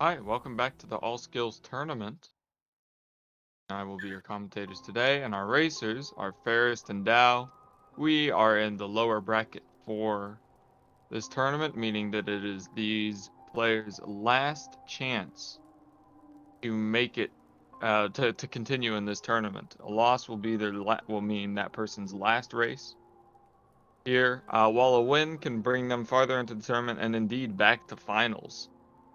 Hi, welcome back to the All Skills Tournament. I will be your commentators today, and our racers are Pharest and Dow. We are in the lower bracket for this tournament, meaning that it is these players' last chance to make it to continue in this tournament. A loss will be will mean that person's last race here, while a win can bring them farther into the tournament and indeed back to finals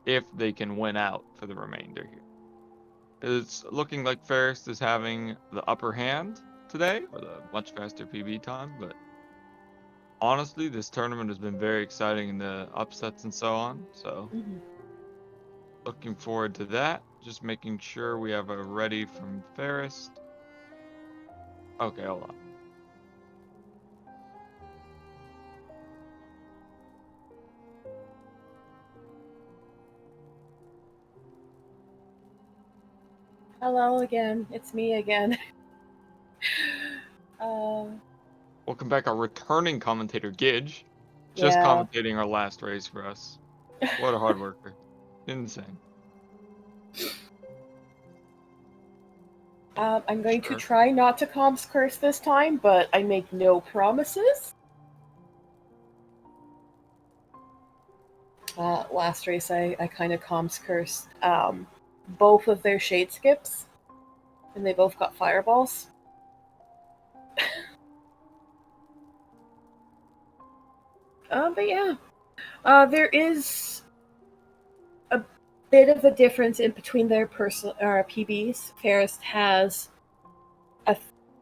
if they can win out for the remainder here. It's looking like Pharest is having the upper hand today with a much faster PB time, but honestly, this tournament has been very exciting in the upsets and so on. So Mhm. looking forward to that. Just making sure we have a ready from Pharest. Okay, hold on. Hello again. It's me again. uh, Welcome back, our returning commentator, Gidge. Just yeah. commentating our last race for us. What a hard worker. Insane. I'm going to Sure. try not to comms curse this time, but I make no promises. Last race, I kind of comms cursed both of their shade skips, and they both got fireballs. But yeah, there is a bit of a difference in between their PBs. Ferris has a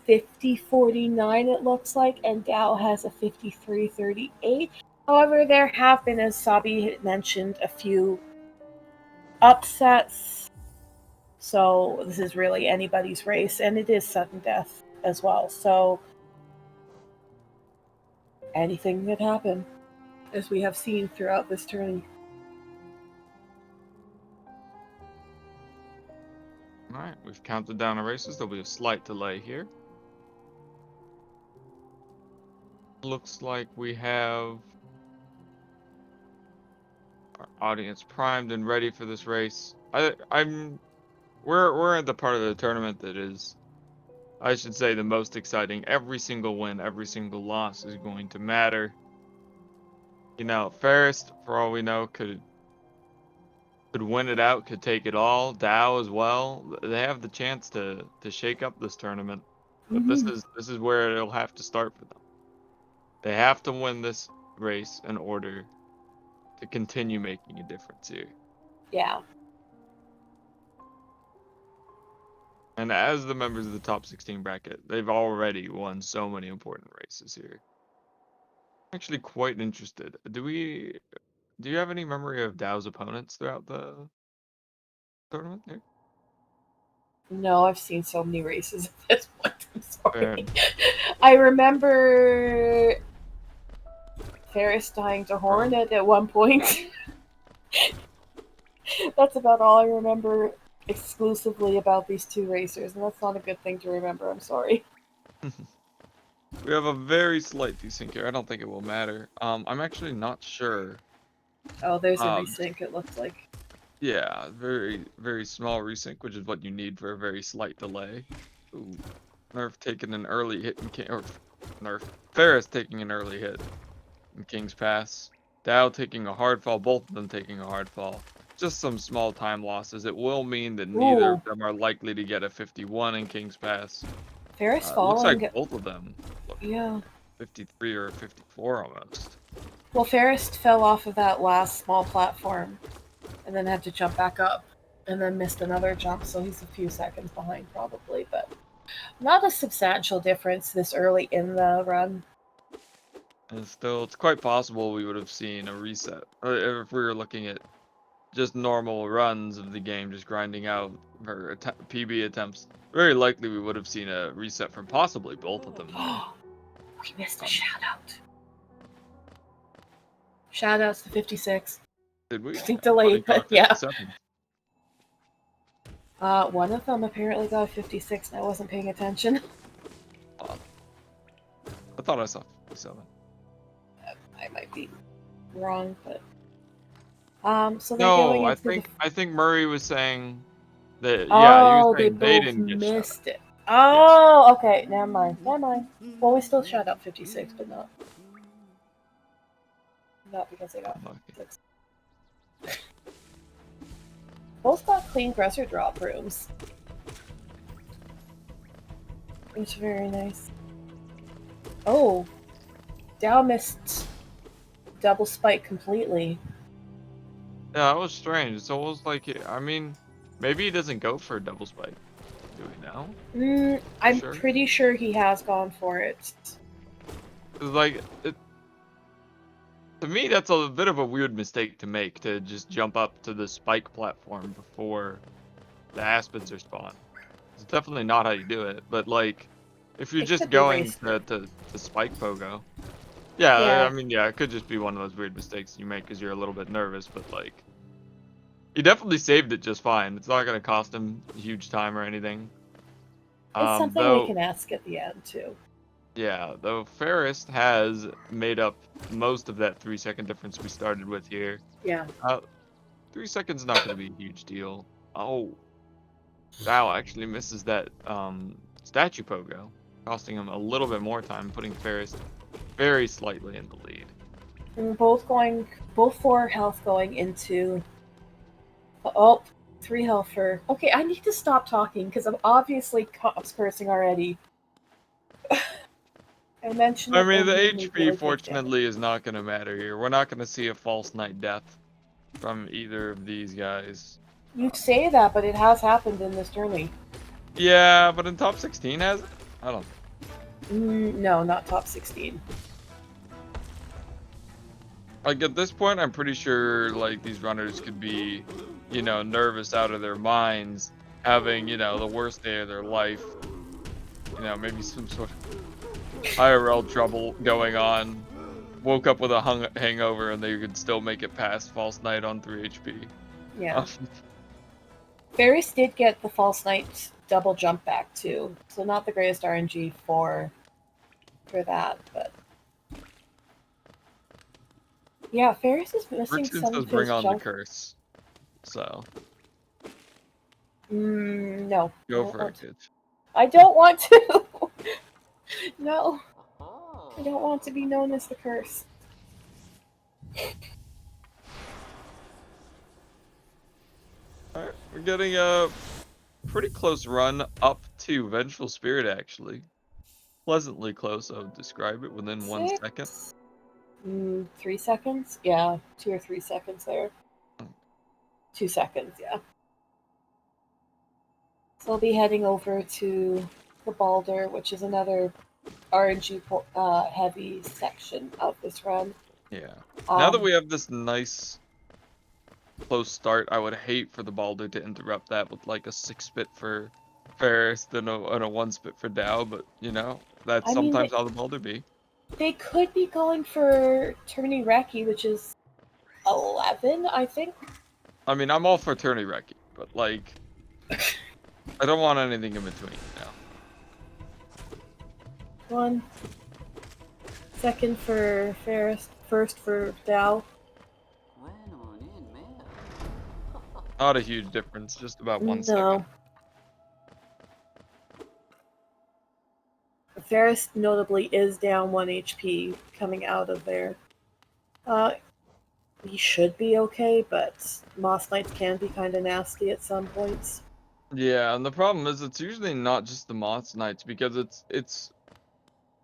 50-49, it looks like, and Dow has a 53-38. However, there have been, as Sabi had mentioned, a few upsets. So this is really anybody's race, and it is sudden death as well. So anything could happen, as we have seen throughout this tourney. Alright, we've counted down our races. There'll be a slight delay here. Looks like we have our audience primed and ready for this race. We're at the part of the tournament that is, I should say, the most exciting. Every single win, every single loss is going to matter. You know, Ferris, for all we know, could win it out, could take it all. Dow as well. They have the chance to shake up this tournament. But Mm-hmm. this is where it'll have to start for them. They have to win this race in order to continue making a difference here. Yeah. And as the members of the top 16 bracket, they've already won so many important races here. Actually quite interested. Do you have any memory of Dow's opponents throughout the tournament here? No, I've seen so many races at this point. I'm Fair sorry. enough. I remember Ferris dying to Bro. Hornet at one point. That's about all I remember exclusively about these two racers, and that's not a good thing to remember. I'm sorry. We have a very slight desync here. I don't think it will matter. I'm actually not sure. Oh, there's a Um, resync, it looks like. yeah, very small resync, which is what you need for a very slight delay. Ooh, Nerf taking an early hit in King, or Nerf Ferris taking an early hit in King's Pass. Dow taking a hard fall, both of them taking a hard fall. Just some small time losses. It will mean that neither Ooh, of them are likely to get a 51 in King's Pass. Ferris Looks like falling. both of them look Yeah. 53 or 54 almost. Well, Ferris fell off of that last small platform and then had to jump back up and then missed another jump, so he's a few seconds behind probably, but not a substantial difference this early in the run. And still, it's quite possible we would have seen a reset. If we were looking at just normal runs of the game, just grinding out for PB attempts, very likely we would have seen a reset from possibly both of them here. We missed a Um, shout out. Shout outs to 56. did we? I think Everybody delayed, but got yeah. 57. One of them apparently got 56 and I wasn't paying attention. I thought I saw 57. I might be wrong, but So they're No, going into the. I think Murray was saying that. Yeah, he was Oh, they saying they both didn't get shut up. missed it. Yes. Oh, okay. Never mind. Never mind. Well, we still shot up 56, but not because they got Unlucky. 56. Both got clean dresser drop rooms. It's very nice. Oh, Dow missed double spike completely. Yeah, that was strange. It's almost like I mean, maybe he doesn't go for a double spike. Do we know? I'm Sure. pretty sure he has gone for it. Like to me, that's a bit of a weird mistake to make, to just jump up to the spike platform before the aspens are spawned. It's definitely not how you do it. But like, if you're It just could be going racer. to spike pogo, yeah, I Yeah, mean, yeah, it could just be one of those weird mistakes you make because you're a little bit nervous. But like, he definitely saved it just fine. It's not gonna cost him huge time or anything. it's something we Though, can ask at the end too. yeah, though Pharest has made up most of that 3 second difference we started with here. Yeah. Uh, 3 seconds not gonna be a huge deal. Oh, Val actually misses that statue pogo, costing him a little bit more time, putting Pharest very slightly in the lead. And both 4 health going into. Oh, 3 health for. Okay, I need to stop talking because I'm obviously cops cursing already. I mentioned I it mean, the and then they HP really take damage. fortunately is not gonna matter here. We're not gonna see a false knight death from either of these guys. You say that, but it has happened in this journey. Yeah, but in top 16 has it? I don't think. No, not top 16. Like at this point, I'm pretty sure like these runners could be, nervous out of their minds, having, the worst day of their life. Maybe some sort of IRL trouble going on. Woke up with a hangover and they could still make it past False Knight on 3 HP. Yeah. Pharest did get the false knight double jump back too, so not the greatest RNG for that, but yeah, Pharest is missing Richard some says of bring his on the jump. curse. So, No, I go don't for want it, to. kid. I don't want to. No, I don't want to be known as the curse. Alright, we're getting a pretty close run up to Vengeful Spirit, actually. Pleasantly close, I would describe it, within 1 second. 6? 3 seconds? Yeah, 2 or 3 seconds there. 2 seconds, yeah. So I'll be heading over to the Balder, which is another RNG heavy section of this run. Yeah. Now that Um, we have this nice close start, I would hate for the Balder to interrupt that with like a 6 spit for Ferris and a 1 spit for Dow, but that's I mean, sometimes how the Balder be. they could be going for Tourney Reki, which is 11, I think. I mean, I'm all for Tourney Reki, but like, I don't want anything in between, 1 second for Ferris, first for Dow. Not a huge difference, just about 1 second. No. Ferris notably is down 1 HP coming out of there. Uh, he should be okay, but Moss Knights can be kind of nasty at some points. Yeah, and the problem is it's usually not just the Moss Knights, because it's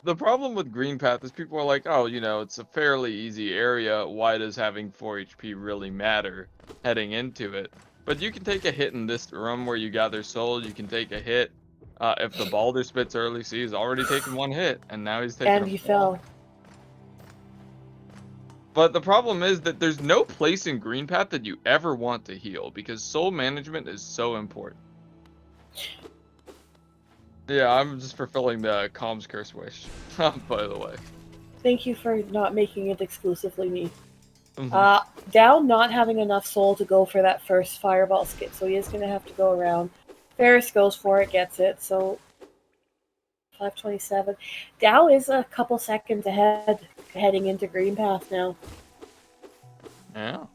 the problem with Green Path is people are like, oh, it's a fairly easy area. Why does having 4 HP really matter heading into it? But you can take a hit in this room where you gather soul. You can take a hit. If the Balder spits early, see, he's already taken 1 hit, and now he's taking And a he fall. fell. But the problem is that there's no place in Green Path that you ever want to heal, because soul management is so important. Yeah, I'm just fulfilling the comms curse wish, by the way. Thank you for not making it exclusively me. Mhm. Dow not having enough soul to go for that first fireball skip, so he is going to have to go around. Ferris goes for it, gets it, so 527. Dow is a couple seconds ahead heading into Green Path now. Yeah.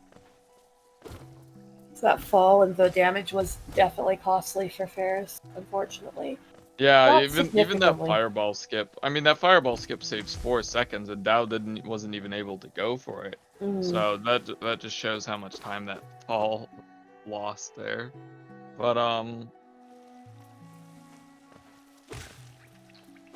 that fall, and the damage was definitely costly for Ferris, unfortunately. Yeah, Not even that significantly. fireball skip. I mean, that fireball skip saves 4 seconds, and Dow wasn't even able to go for it. Mm. So that just shows how much time that fall lost there. But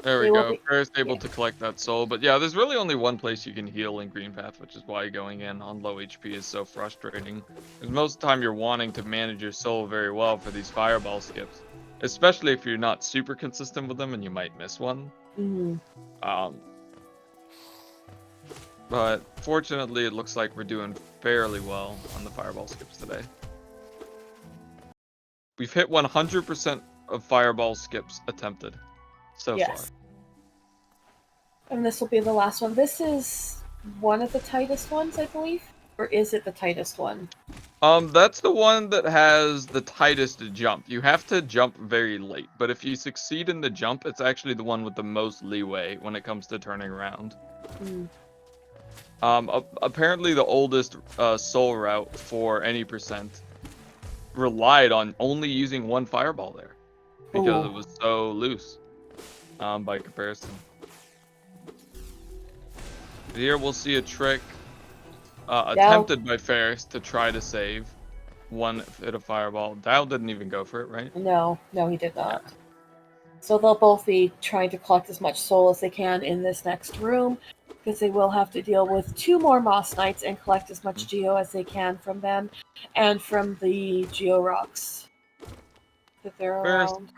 there we They will go. be. First able Yeah. to collect that soul. But yeah, there's really only one place you can heal in Green Path, which is why going in on low HP is so frustrating. Because most of the time you're wanting to manage your soul very well for these fireball skips. Especially if you're not super consistent with them and you might miss one. Mm. Um, but fortunately it looks like we're doing fairly well on the fireball skips today. We've hit 100% of fireball skips attempted so far. Yes. And this will be the last one. This is one of the tightest ones, I believe. Or is it the tightest one? That's the one that has the tightest jump. You have to jump very late, but if you succeed in the jump, it's actually the one with the most leeway when it comes to turning around. Mm. Apparently the oldest soul route for any percent relied on only using one fireball there because Ooh. it was so loose by comparison. Here we'll see a trick Dow. attempted by Ferris to try to save one hit of fireball. Dial didn't even go for it, right? No, he did Yeah. not. So they'll both be trying to collect as much soul as they can in this next room, because they will have to deal with 2 more Moss Knights and collect as much Geo as they can from them, and from the Geo Rocks that they're Ferris, around.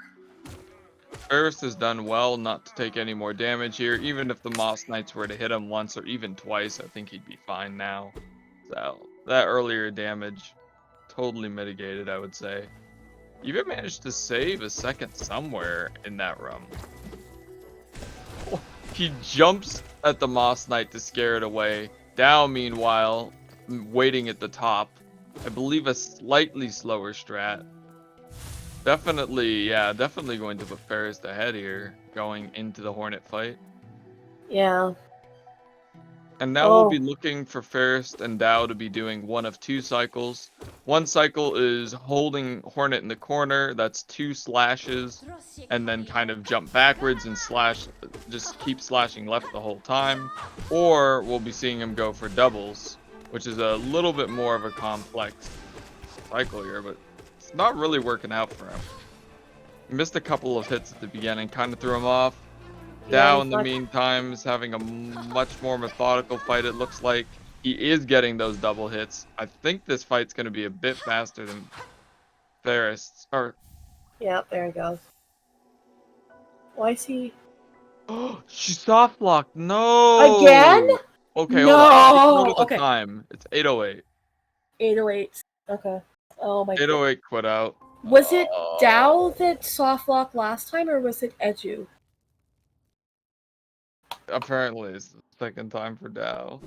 Ferris has done well not to take any more damage here. Even if the Moss Knights were to hit him once or even twice, I think he'd be fine now. So that earlier damage totally mitigated, I would say. Even managed to save a second somewhere in that room. He jumps at the Moss Knight to scare it away. Dow, meanwhile, waiting at the top. I believe a slightly slower strat. Definitely, yeah, definitely going to put Ferris ahead here, going into the Hornet fight. Yeah. And now we'll be Oh. looking for Ferris and Dow to be doing one of 2 cycles. One cycle is holding Hornet in the corner, that's 2 slashes, and then kind of jump backwards and slash, just keep slashing left the whole time. Or we'll be seeing him go for doubles, which is a little bit more of a complex cycle here, but it's not really working out for him. He missed a couple of hits at the beginning, kind of threw him off. Yeah, Dow, he's in the not. meantime, is having a much more methodical fight, it looks like. He is getting those double hits. I think this fight's going to be a bit faster than Pharest's. Or, Yeah, there he goes. Why is he. oh, she soft locked. Again? No. Okay, hold on. Take note No! of the Okay. time. It's 8:08. 808. Okay. Oh my god. 8:08 quit out. Was it Dow that softlocked last time, or was it Edu? Apparently, it's the second time for Dow.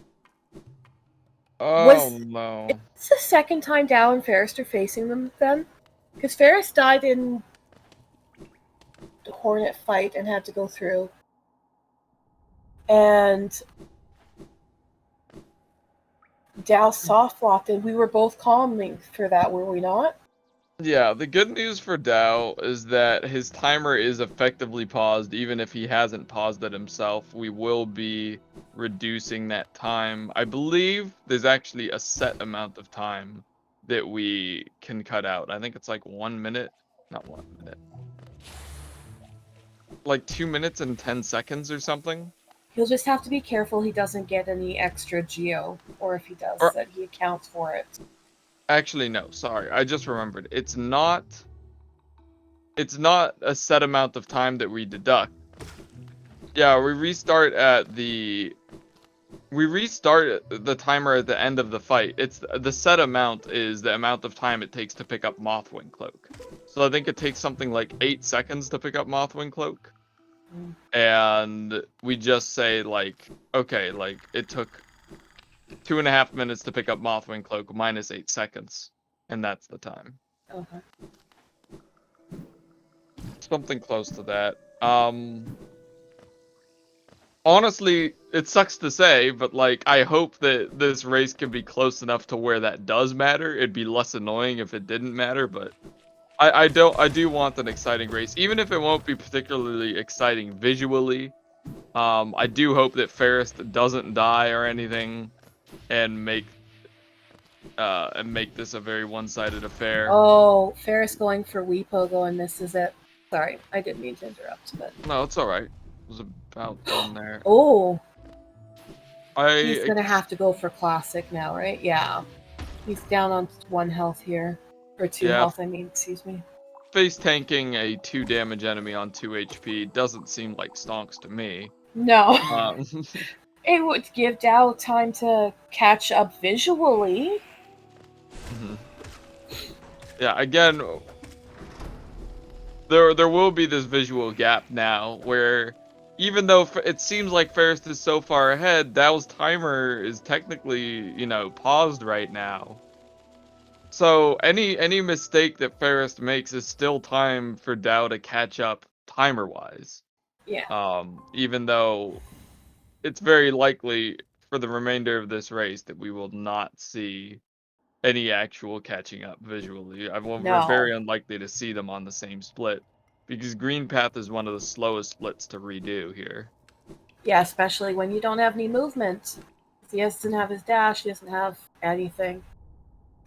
Oh Was no. this the second time Dow and Ferris are facing them then? Because Ferris died in the Hornet fight and had to go through. And Dow softlocked, and we were both calming for that, were we not? Yeah, the good news for Dow is that his timer is effectively paused, even if he hasn't paused it himself. We will be reducing that time. I believe there's actually a set amount of time that we can cut out. I think it's like 1 minute, not 1 minute, like 2 minutes and 10 seconds or something. He'll just have to be careful he doesn't get any extra Geo, or if he does, Or that he accounts for it. actually, no, sorry, I just remembered. It's not a set amount of time that we deduct. Yeah, we restart the timer at the end of the fight. It's the set amount is the amount of time it takes to pick up Mothwing Cloak. So I think it takes something like 8 seconds to pick up Mothwing Cloak. Mm. And we just say like, okay, like it took 2.5 minutes to pick up Mothwing Cloak minus 8 seconds. And that's the time. Okay. Something close to that. honestly, it sucks to say, but like I hope that this race can be close enough to where that does matter. It'd be less annoying if it didn't matter, but I do want an exciting race, even if it won't be particularly exciting visually. I do hope that Pharest doesn't die or anything, and make this a very one-sided affair. Oh, Ferris going for Weepogo and misses it. Sorry, I didn't mean to interrupt, but No, it's all right. It was about done there. oh, he's I gonna have to go for classic now, right? Yeah, he's down on 1 health here, or 2 yeah, health. I mean, excuse me. face tanking a 2 damage enemy on 2 HP doesn't seem like stonks to me. No, Um, it would give Dao time to catch up visually. yeah, again, there will be this visual gap now where even though it seems like Ferris is so far ahead, Dow's timer is technically, paused right now. So any mistake that Ferris makes is still time for Dow to catch up timer wise. Yeah, Even though it's very likely for the remainder of this race that we will not see any actual catching up visually. We're no. very unlikely to see them on the same split because Green Path is one of the slowest splits to redo here. Yeah, especially when you don't have any movement. He doesn't have his dash, he doesn't have anything.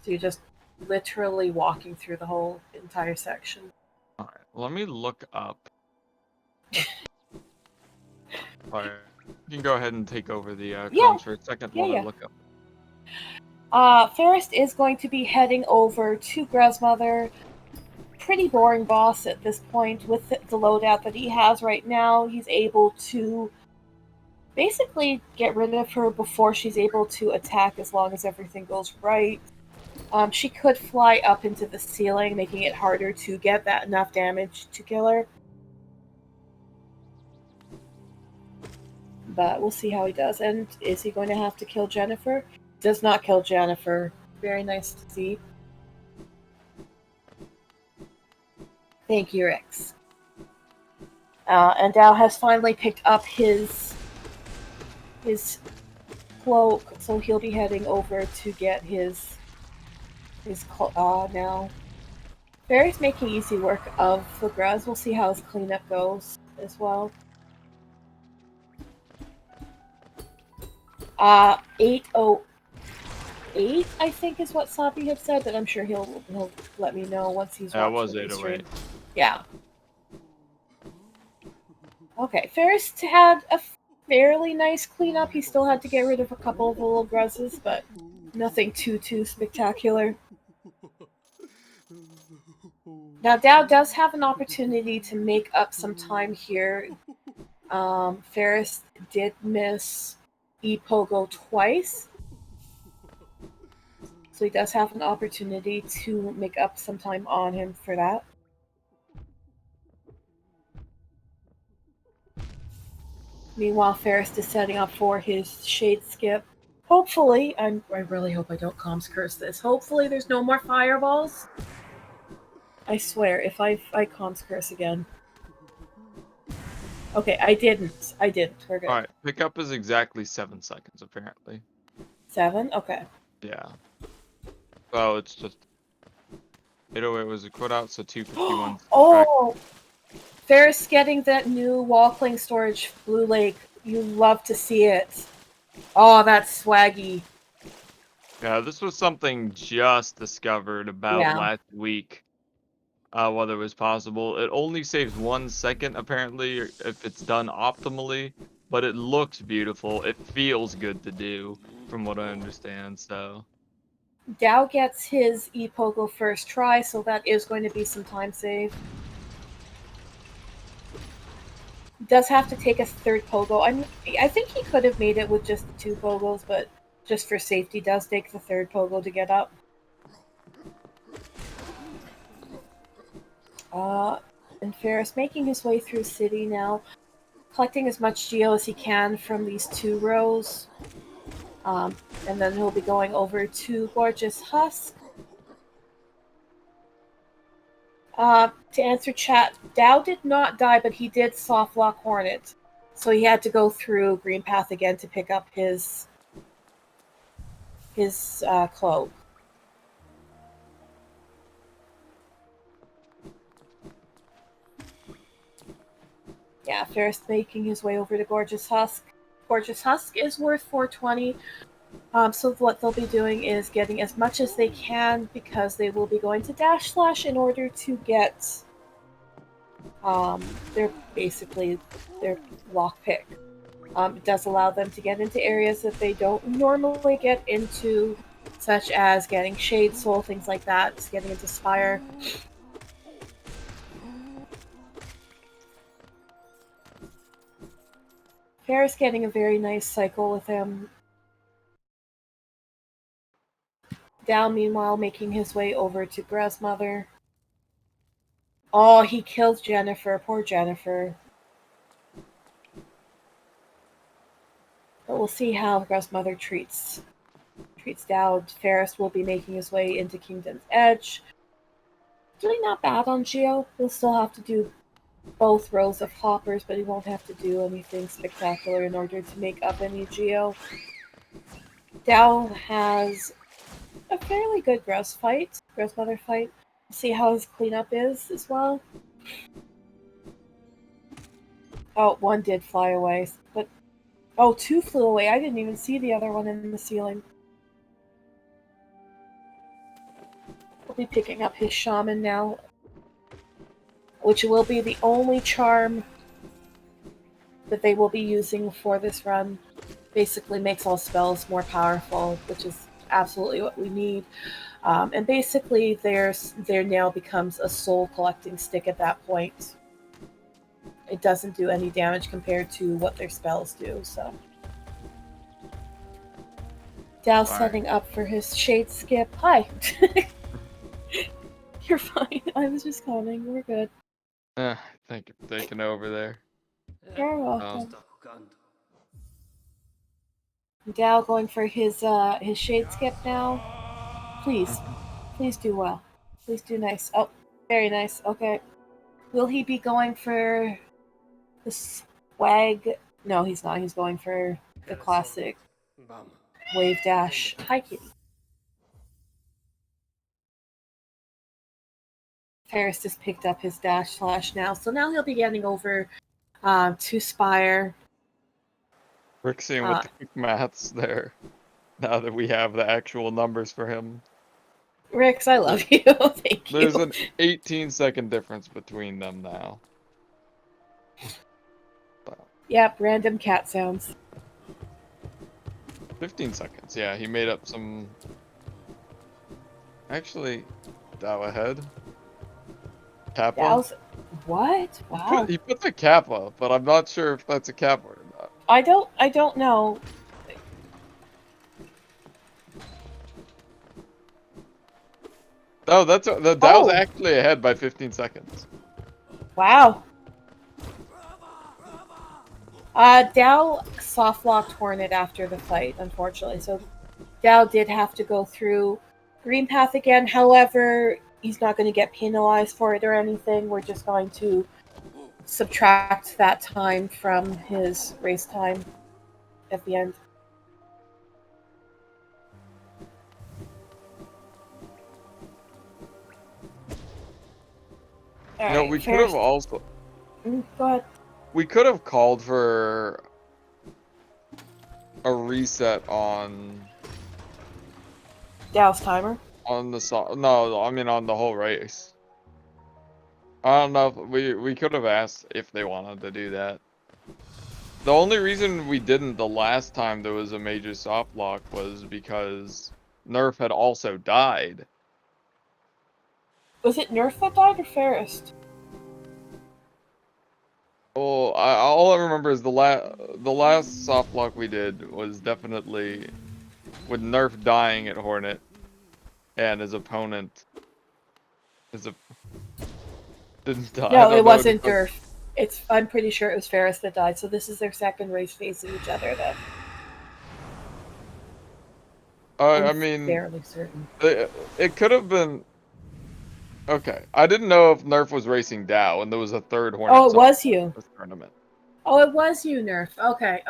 So you're just literally walking through the whole entire section. All right, let me look up. All right, you can go ahead and take over the Yeah, comms for a second yeah, while I yeah. look up. Pharest is going to be heading over to Grasmother. Pretty boring boss at this point with the loadout that he has right now. He's able to basically get rid of her before she's able to attack as long as everything goes right. She could fly up into the ceiling, making it harder to get that enough damage to kill her. But we'll see how he does. And is he going to have to kill Jennifer? Does not kill Jennifer. Very nice to see. Thank you, Rex. And Dao has finally picked up his cloak, so he'll be heading over to get his now. Barry's making easy work of the Gruz. We'll see how his cleanup goes as well. 808, I think, is what Sabi had said, but I'm sure he'll let me know once he's Yeah, it watching was the stream. 808. Yeah. Okay, Ferris had a fairly nice cleanup. He still had to get rid of a couple of the little gruzes, but nothing too spectacular. Now, Dao does have an opportunity to make up some time here. Ferris did miss Epogo twice, so he does have an opportunity to make up some time on him for that. Meanwhile, Ferris is setting up for his Shade Skip. Hopefully, I really hope I don't comms curse this. Hopefully there's no more fireballs. I swear, if I comms curse again. Okay, I didn't. We're good. All right, pickup is exactly 7 seconds apparently. 7? Okay. Yeah. So it's just 808 was a quit out, so 251. Oh! Ferris getting that new wall cling storage Blue Lake. You love to see it. Oh, that's swaggy. Yeah, this was something just discovered about Yeah. last week. Whether it was possible. It only saves 1 second apparently if it's done optimally, but it looks beautiful. It feels good to do, from what I understand. So Dao gets his Epogo first try, so that is going to be some time save. Does have to take a third Pogo. I think he could have made it with just the 2 Pogos, but just for safety does take the third Pogo to get up. And Ferris making his way through city now, collecting as much geo as he can from these 2 rows. And then he'll be going over to Gorgeous Husk. To answer chat, Dao did not die, but he did soft lock Hornet. So he had to go through Green Path again to pick up his cloak. Yeah, Ferris making his way over to Gorgeous Husk. Gorgeous Husk is worth 420. So what they'll be doing is getting as much as they can because they will be going to Dash Slash in order to get their lockpick. It does allow them to get into areas that they don't normally get into, such as getting Shade Soul, things like that, getting into Spire. Farrah's getting a very nice cycle with him. Dao, meanwhile, making his way over to Grasmother. Oh, he kills Jennifer. Poor Jennifer. But we'll see how Grasmother treats Dao. Pharest will be making his way into Kingdom's Edge. Doing not bad on Geo. He'll still have to do both rows of hoppers, but he won't have to do anything spectacular in order to make up any Geo. Dao has a fairly good Grasmother fight. We'll see how his cleanup is as well. Oh, one did fly away, but oh, two flew away. I didn't even see the other one in the ceiling. We'll be picking up his shaman now, which will be the only charm that they will be using for this run. Basically makes all spells more powerful, which is absolutely what we need. And basically their nail becomes a soul collecting stick at that point. It doesn't do any damage compared to what their spells do, so. Dao's setting up for his Shade Skip. Hi! You're fine. I was just coming. We're good. Thank you for taking over there. You're welcome. Dao going for his Shade Skip now. Please. Please do well. Please do nice. Oh, very nice. Okay. Will he be going for the swag? No, he's not. He's going for the classic wave dash. Hi, kitty. Pharest has picked up his dash slash now, so now he'll be getting over to Spire. Rixian with the quick maths there. Now that we have the actual numbers for him. Rix, I love you. Thank you. There's an 18-second difference between them now. Yep, random cat sounds. 15 seconds. Yeah, he made up some. Actually, Dao ahead. Kappa. Dao's... What? Wow. He put the Kappa, but I'm not sure if that's a Kappa or not. I don't know. Oh, Dao's actually ahead by 15 seconds. Wow. Dao soft locked Hornet after the fight, unfortunately. So Dao did have to go through Green Path again. However, he's not going to get penalized for it or anything. We're just going to subtract that time from his race time at the end. No, we could have also. Go ahead. We could have called for a reset on Dao's timer. On the no, I mean on the whole race. I don't know. We could have asked if they wanted to do that. The only reason we didn't the last time there was a major soft lock was because Nerf had also died. Was it Nerf that died or Pharest? Oh, all I remember is the last soft lock we did was definitely with Nerf dying at Hornet, and his opponent didn't die. No, it wasn't Nerf. I'm pretty sure it was Pharest that died. So this is their second race facing each other then. I mean, fairly certain. It could have been. Okay, I didn't know if Nerf was racing Dao, and there was a third Hornet. Oh, it was you. This tournament. Oh, it was you, Nerf. Okay.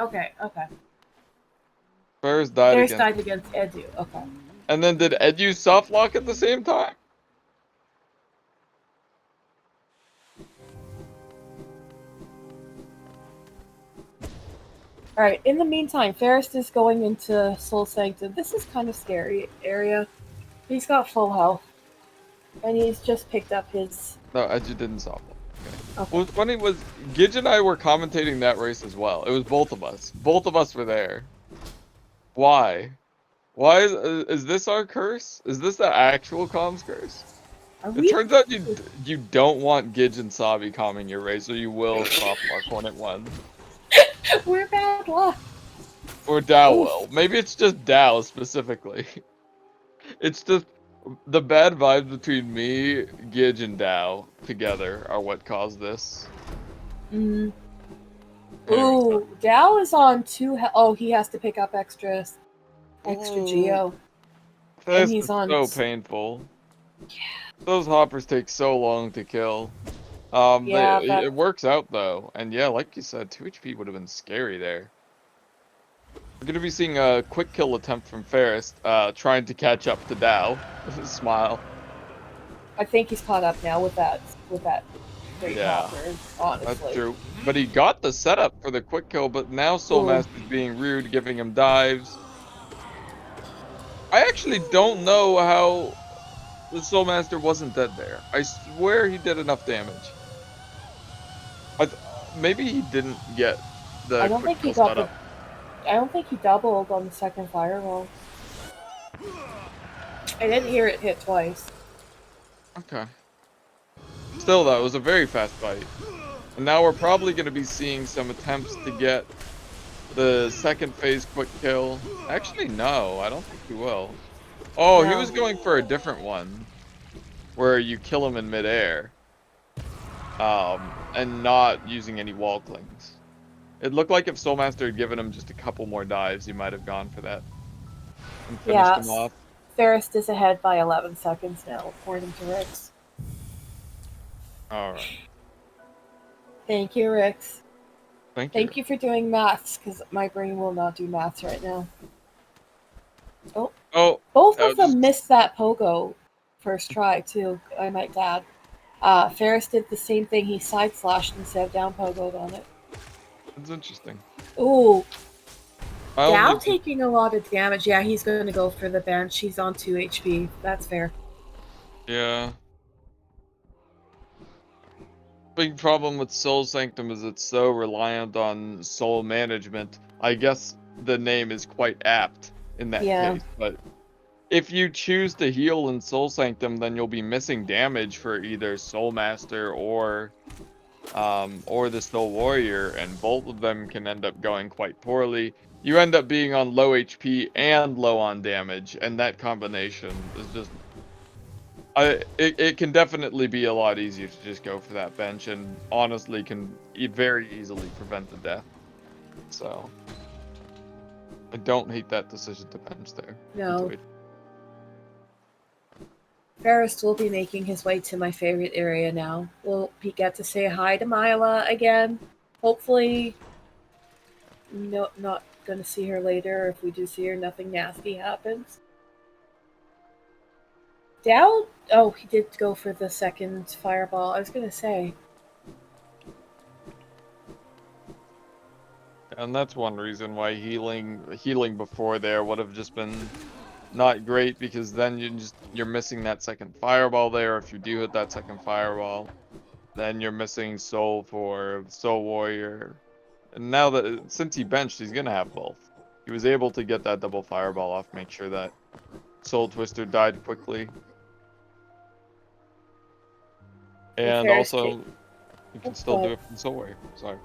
Pharest died Ferris against. died against Edu. Okay. And then did Edu soft lock at the same time? All right. In the meantime, Ferris is going into Soul Sanctum. This is kind of scary area. He's got full health, and he's just picked up his. No, Edu didn't soft lock. Okay. Okay. What was funny was Gidge and I were commentating that race as well. It was both of us. Both of us were there. Why? Why is this our curse? Is this the actual comms curse? Are It we? turns out you don't want Gidge and Sabi calming your race, or you will soft lock one at one. We're bad luck. Or Dow Oof. will. Maybe it's just Dow specifically. It's just the bad vibes between me, Gidge, and Dow together are what caused this. Mm. Anyway, so, Ooh, Dao is on two. Oh, he has to pick up extra ooh, geo, and this he's is on. so painful. Those hoppers take so long to kill. Yeah, It works out though, and yeah, like you said, 2 HP would have been scary there. We're gonna be seeing a quick kill attempt from Pharest, trying to catch up to Dow. Smile. I think he's caught up now with that great Yeah, hopper. that's Honestly. true. But he got the setup for the quick kill, but now Ooh. Soulmaster's being rude, giving him dives. I actually don't know how the Soulmaster wasn't dead there. I swear he did enough damage. Maybe he didn't get I the don't quick think he kill got the. setup. I don't think he doubled on the second fireball. I didn't hear it hit twice. Okay. Still though, it was a very fast fight. And now we're probably going to be seeing some attempts to get the second phase quick kill. Actually, no, I don't think he will. Oh, he No. was going for a different one where you kill him in midair, and not using any wall clings. It looked like if Soulmaster had given him just a couple more dives, he might have gone for that and finished Yeah. him off. Ferris is ahead by 11 seconds now, according to Rix. All right. Thank you, Rix. Thank you. Thank you for doing maths, because my brain will not do maths right now. Oh, Oh, both that was of them just missed that pogo first try, too, I might add. Ferris did the same thing. He side slashed instead of down pogoed on it. that's interesting. Ooh, I Dow only taking a lot of damage. Yeah, he's going to go for the bench. He's on 2 HP. That's fair. yeah. Big problem with Soul Sanctum is it's so reliant on soul management. I guess the name is quite apt in that Yeah. case, but if you choose to heal in Soul Sanctum, then you'll be missing damage for either Soul Master or the Soul Warrior, and both of them can end up going quite poorly. You end up being on low HP and low on damage, and that combination is just it can definitely be a lot easier to just go for that bench, and honestly can very easily prevent the death. So I don't hate that decision to bench there. No. Ferris will be making his way to my favorite area now. We'll get to say hi to Mila again. Hopefully, no, not going to see her later. If we do see her, nothing nasty happens. Dow? Oh, he did go for the second fireball. I was going to say. And that's one reason why healing before there would have just been not great, because then you're missing that second fireball there. If you do hit that second fireball, then you're missing soul for Soul Warrior. And now that since he benched, he's gonna have both. He was able to get that double fireball off, make sure that Soul Twister died quickly. And also, you can still do it from Soul Warrior. Sorry.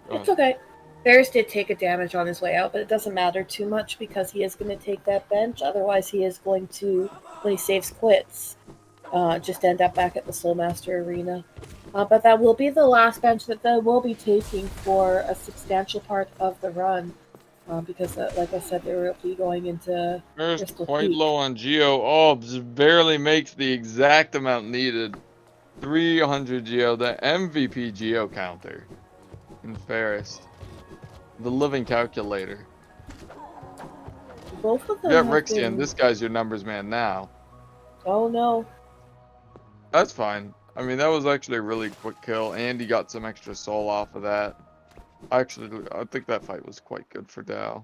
Go It's ahead. okay. Ferris did take a damage on his way out, but it doesn't matter too much because he is going to take that bench. Otherwise, he is going to, when he saves quits, just end up back at the Soulmaster arena. But that will be the last bench that they will be taking for a substantial part of the run. Because, like I said, they will be going into First, Crystal quite Peak. low on Geo. Oh, just barely makes the exact amount needed. 300 Geo, the MVP Geo counter. and Pharest. The living calculator. Both of You them have have Rixie, and been. this guy's your numbers man now. Oh no. That's fine. I mean, that was actually a really quick kill, and he got some extra soul off of that. Actually, I think that fight was quite good for Dao.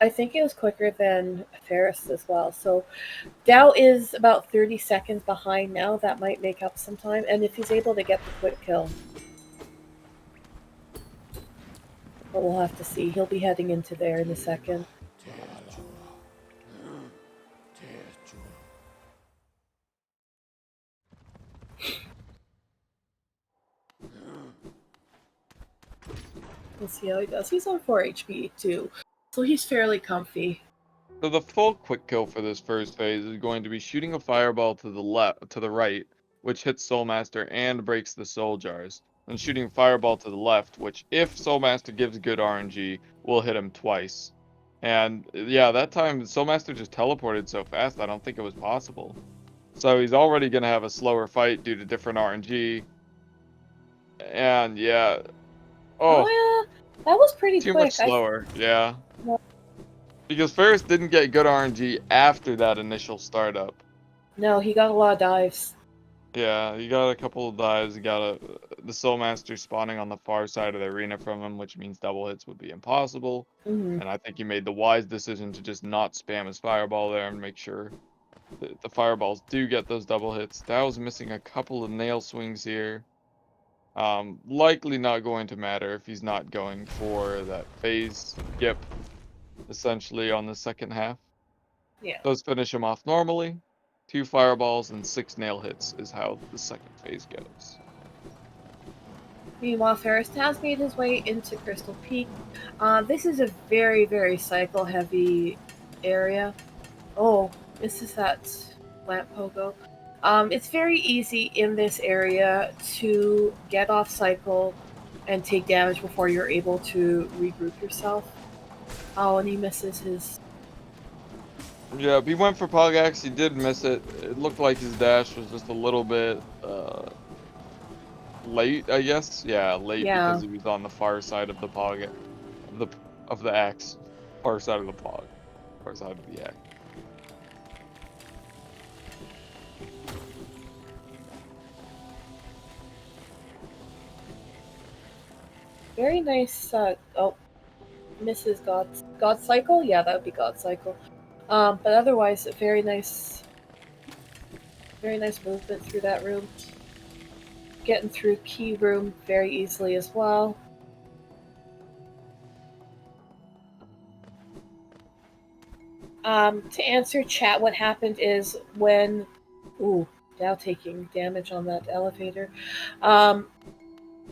I think it was quicker than Ferris as well. So Dow is about 30 seconds behind now. That might make up some time. And if he's able to get the quick kill. But we'll have to see. He'll be heading into there in a second. We'll see how he does. He's on 4 HP too. So he's fairly comfy. So the full quick kill for this first phase is going to be shooting a fireball to the right, which hits Soulmaster and breaks the soul jars. Then shooting a fireball to the left, which if Soulmaster gives good RNG, will hit him twice. And yeah, that time Soulmaster just teleported so fast, I don't think it was possible. So he's already going to have a slower fight due to different RNG. And yeah, Oh oh, yeah, that was pretty too much quick. slower, yeah. No, Because Ferris didn't get good RNG after that initial startup. no, he got a lot of dives. Yeah, you got a couple of dives. You got the Soul Master spawning on the far side of the arena from him, which means double hits would be impossible. Mm-hmm. And I think he made the wise decision to just not spam his fireball there and make sure that the fireballs do get those double hits. Dow's missing a couple of nail swings here. Likely not going to matter if he's not going for that phase skip, essentially on the second half. Yeah. Does finish him off normally. 2 fireballs and 6 nail hits is how the second phase goes. Meanwhile, Ferris has made his way into Crystal Peak. This is a very, very cycle-heavy area. Oh, this is that lamp pogo. It's very easy in this area to get off cycle and take damage before you're able to regroup yourself. Oh, and he misses his. Yeah, he went for Pogax. He did miss it. It looked like his dash was just a little bit late, I guess. Yeah, late because Yeah. he was on the far side of the Pog of the axe. Far side of the Pog. Far side of the axe. Very nice. Oh, misses God Cycle. Yeah, that would be God Cycle. But otherwise, very nice movement through that room. Getting through key room very easily as well. To answer chat, what happened is when, Dow taking damage on that elevator.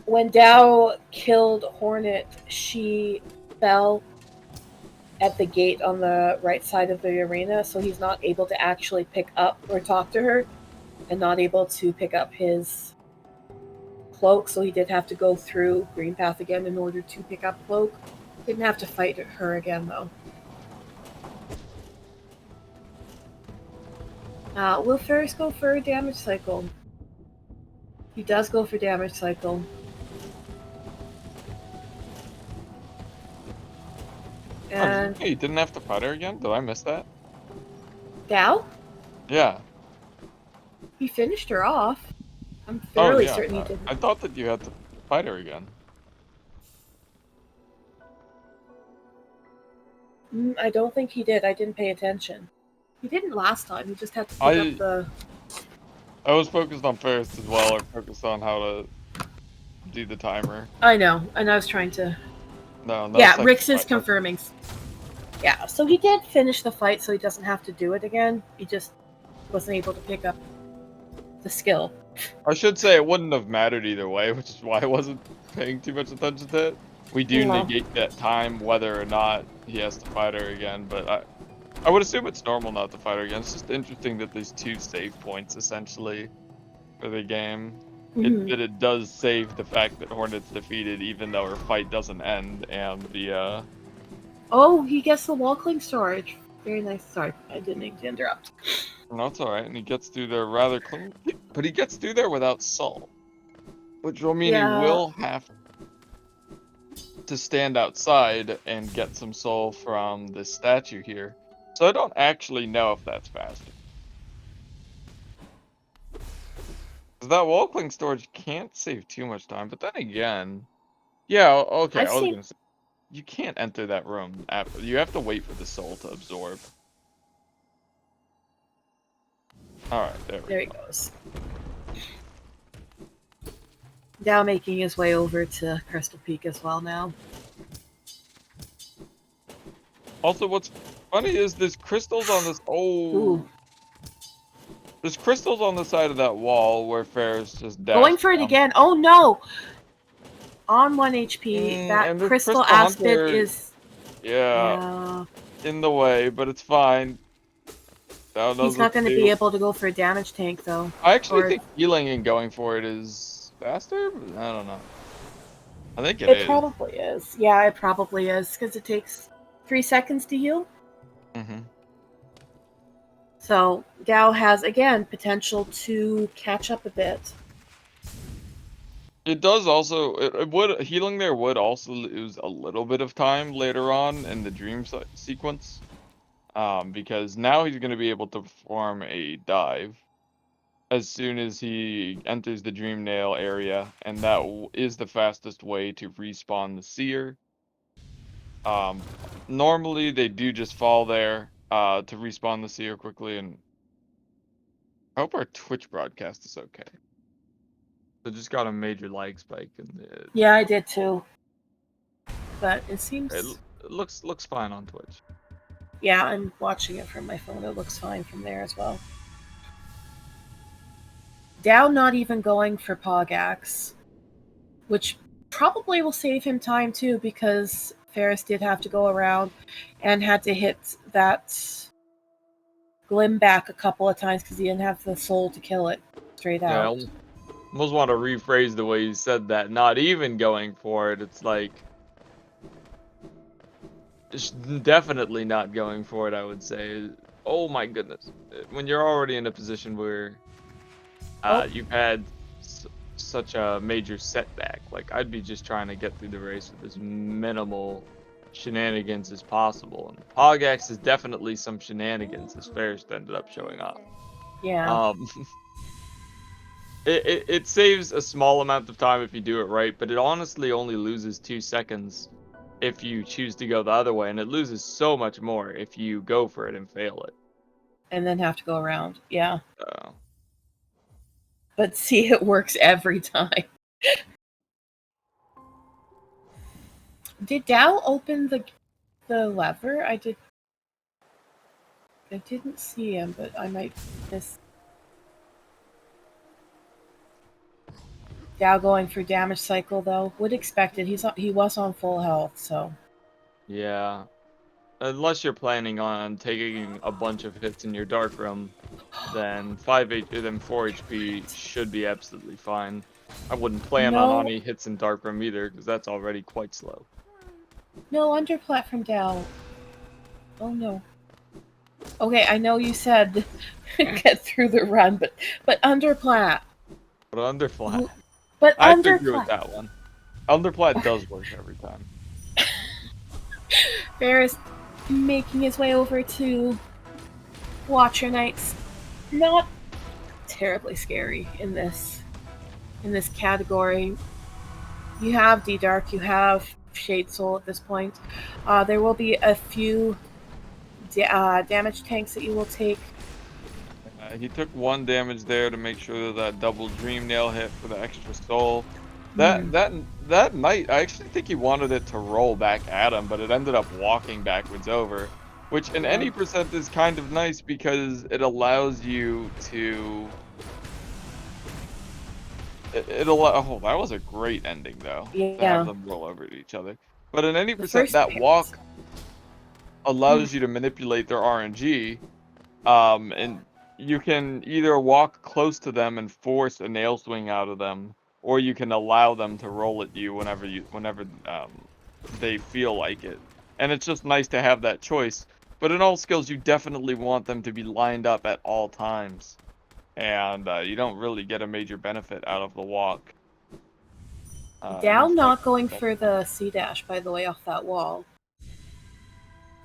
When Dow killed Hornet, she fell at the gate on the right side of the arena, so he's not able to actually pick up or talk to her, and not able to pick up his cloak, so he did have to go through Green Path again in order to pick up cloak. Didn't have to fight her again, though. Will Ferris go for a damage cycle? He does go for damage cycle. And He didn't have to fight her again? Did I miss that? Dow? Yeah. He finished her off. I'm Oh, fairly yeah. certain he didn't. I thought that you had to fight her again. I don't think he did. I didn't pay attention. He didn't last time. He just had to pick up the. I was focused on Ferris as well, or focused on how to do the timer. I know, and I was trying to. No, Yeah, Rix is confirming. Yeah, so he did finish the fight, so he doesn't have to do it again. He just wasn't able to pick up the skill. I should say it wouldn't have mattered either way, which is why I wasn't paying too much attention to it. We do negate that time whether or not he has to fight her again, but I would assume it's normal not to fight her again. It's just interesting that there's 2 save points essentially for the game. That it does save the fact that Hornet's defeated even though her fight doesn't end, and the Oh, he gets the wall cling storage. Very nice. Sorry, I didn't mean to interrupt. No, it's alright, and he gets through there rather clean. But he gets through there without Soul. Which will mean he will have to stand outside and get some soul from this statue here. So I don't actually know if that's faster. 'Cause that wall cling storage can't save too much time, but then again, yeah, okay, I've I was seen. gonna say, you can't enter that room after, you have to wait for the soul to absorb. Alright, there we There he go. goes. Now making his way over to Crystal Peak as well now. Also, what's funny is there's crystals on this, Ooh. there's crystals on the side of that wall where Ferris just Going dashed for it down. again. Oh no! On 1 HP, that And this crystal crystal aspid hunter, is. yeah, Yeah. in the way, but it's fine. Dao knows He's what not to going to be do. able to go for a damage tank though. I actually Or think healing and going for it is faster, but I don't know. I think it it is. probably is. Yeah, it probably is because it takes 3 seconds to heal. Mm-hmm. So Gao has again potential to catch up a bit. It does also, it would, healing there would also lose a little bit of time later on in the dream sequence. Because now he's going to be able to perform a dive as soon as he enters the dream nail area, and that is the fastest way to respawn the seer. Normally they do just fall there to respawn the seer quickly, and I hope our Twitch broadcast is okay. I just got a major lag spike, and Yeah, I did too. But it it seems. looks fine on Twitch. Yeah, I'm watching it from my phone. It looks fine from there as well. Dow not even going for Pogax, which probably will save him time too because Ferris did have to go around and had to hit that Glim back a couple of times because he didn't have the soul to kill it straight Yeah, I out. almost want to rephrase the way you said that. Not even going for it. It's like definitely not going for it, I would say. Oh my goodness. When you're already in a position where Oh, you've had such a major setback, like I'd be just trying to get through the race with as minimal shenanigans as possible. And Pogax is definitely some shenanigans as Pharest ended up showing up. yeah. Um, it saves a small amount of time if you do it right, but it honestly only loses 2 seconds if you choose to go the other way, and it loses so much more if you go for it and fail it. And then have to go around. Yeah. Uh, But see, it works every time. Did Dow open the lever? I didn't see him, but I might miss. Dow going for damage cycle though. Would expect it. He was on full health, so yeah, unless you're planning on taking a bunch of hits in your dark room, then 4 HP should be absolutely fine. I wouldn't plan on no, any hits in dark room either, because that's already quite slow. no underplat from Dow. Oh no. Okay, I know you said get through the run, but underplat. But underflat, But I have to agree with underplat. that one. Underplat does work every time. Ferris making his way over to Watcher Knights. Not terribly scary in this category. You have D Dark, you have Shade Soul at this point. There will be a few damage tanks that you will take. He took 1 damage there to make sure that that double dream nail hit for the extra soul. Hmm. That knight, I actually think he wanted it to roll back at him, but it ended up walking backwards over, which in Yeah. any percent is kind of nice because it allows you to. It allow. Oh, that was a great ending though, to have Yeah. them roll over to each other. But in any The percent, first that appearance. walk Hmm. allows you to manipulate their RNG. And you can either walk close to them and force a nail swing out of them, or you can allow them to roll at you whenever they feel like it. And it's just nice to have that choice. But in all skills, you definitely want them to be lined up at all times, and you don't really get a major benefit out of the walk. Dow infect. not going for the C dash, by the way, off that wall.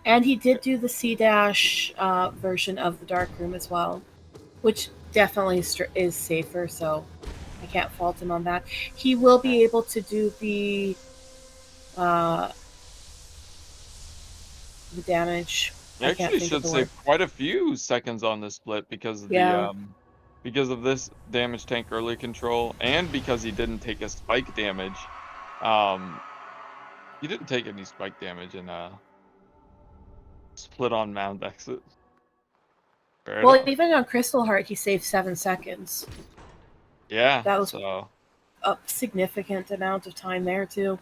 And he did do the C dash version of the dark room as well, which definitely is safer. So I can't fault him on that. He will be able to do uh, the damage. You I can't actually think of should the word. save quite a few seconds on this split because of the Yeah. because of this damage tank early control and because he didn't take a spike damage. He didn't take any spike damage in split on mound exit. Fair Well, enough. even on Crystal Heart, he saved 7 seconds. Yeah, That was so a significant amount of time there too.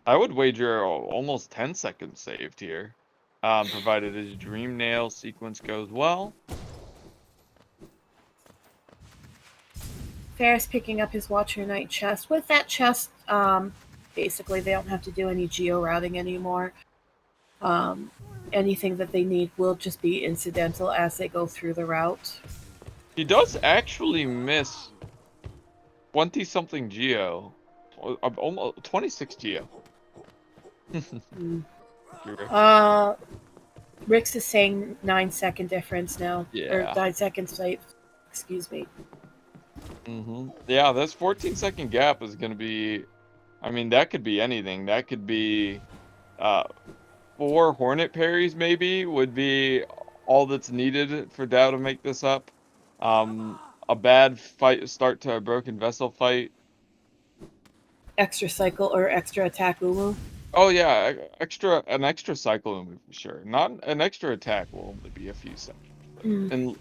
I would wager almost 10 seconds saved here. Provided his dream nail sequence goes well. Ferris picking up his Watcher Knight chest. With that chest, basically they don't have to do any geo routing anymore. Anything that they need will just be incidental as they go through the route. He does actually miss 20 something geo. Almost 26 geo. Mm. Rick. Rix is saying 9 second difference now, or Yeah. 9 seconds late. Excuse me. Yeah, this 14-second gap is gonna be. I mean, that could be anything. That could be, uh, 4 Hornet parries maybe would be all that's needed for Dow to make this up. A bad fight start to a broken vessel fight. Extra cycle or extra attack Umu. Oh yeah, an extra cycle move for sure. Not an extra attack will only be a few seconds, Mm. and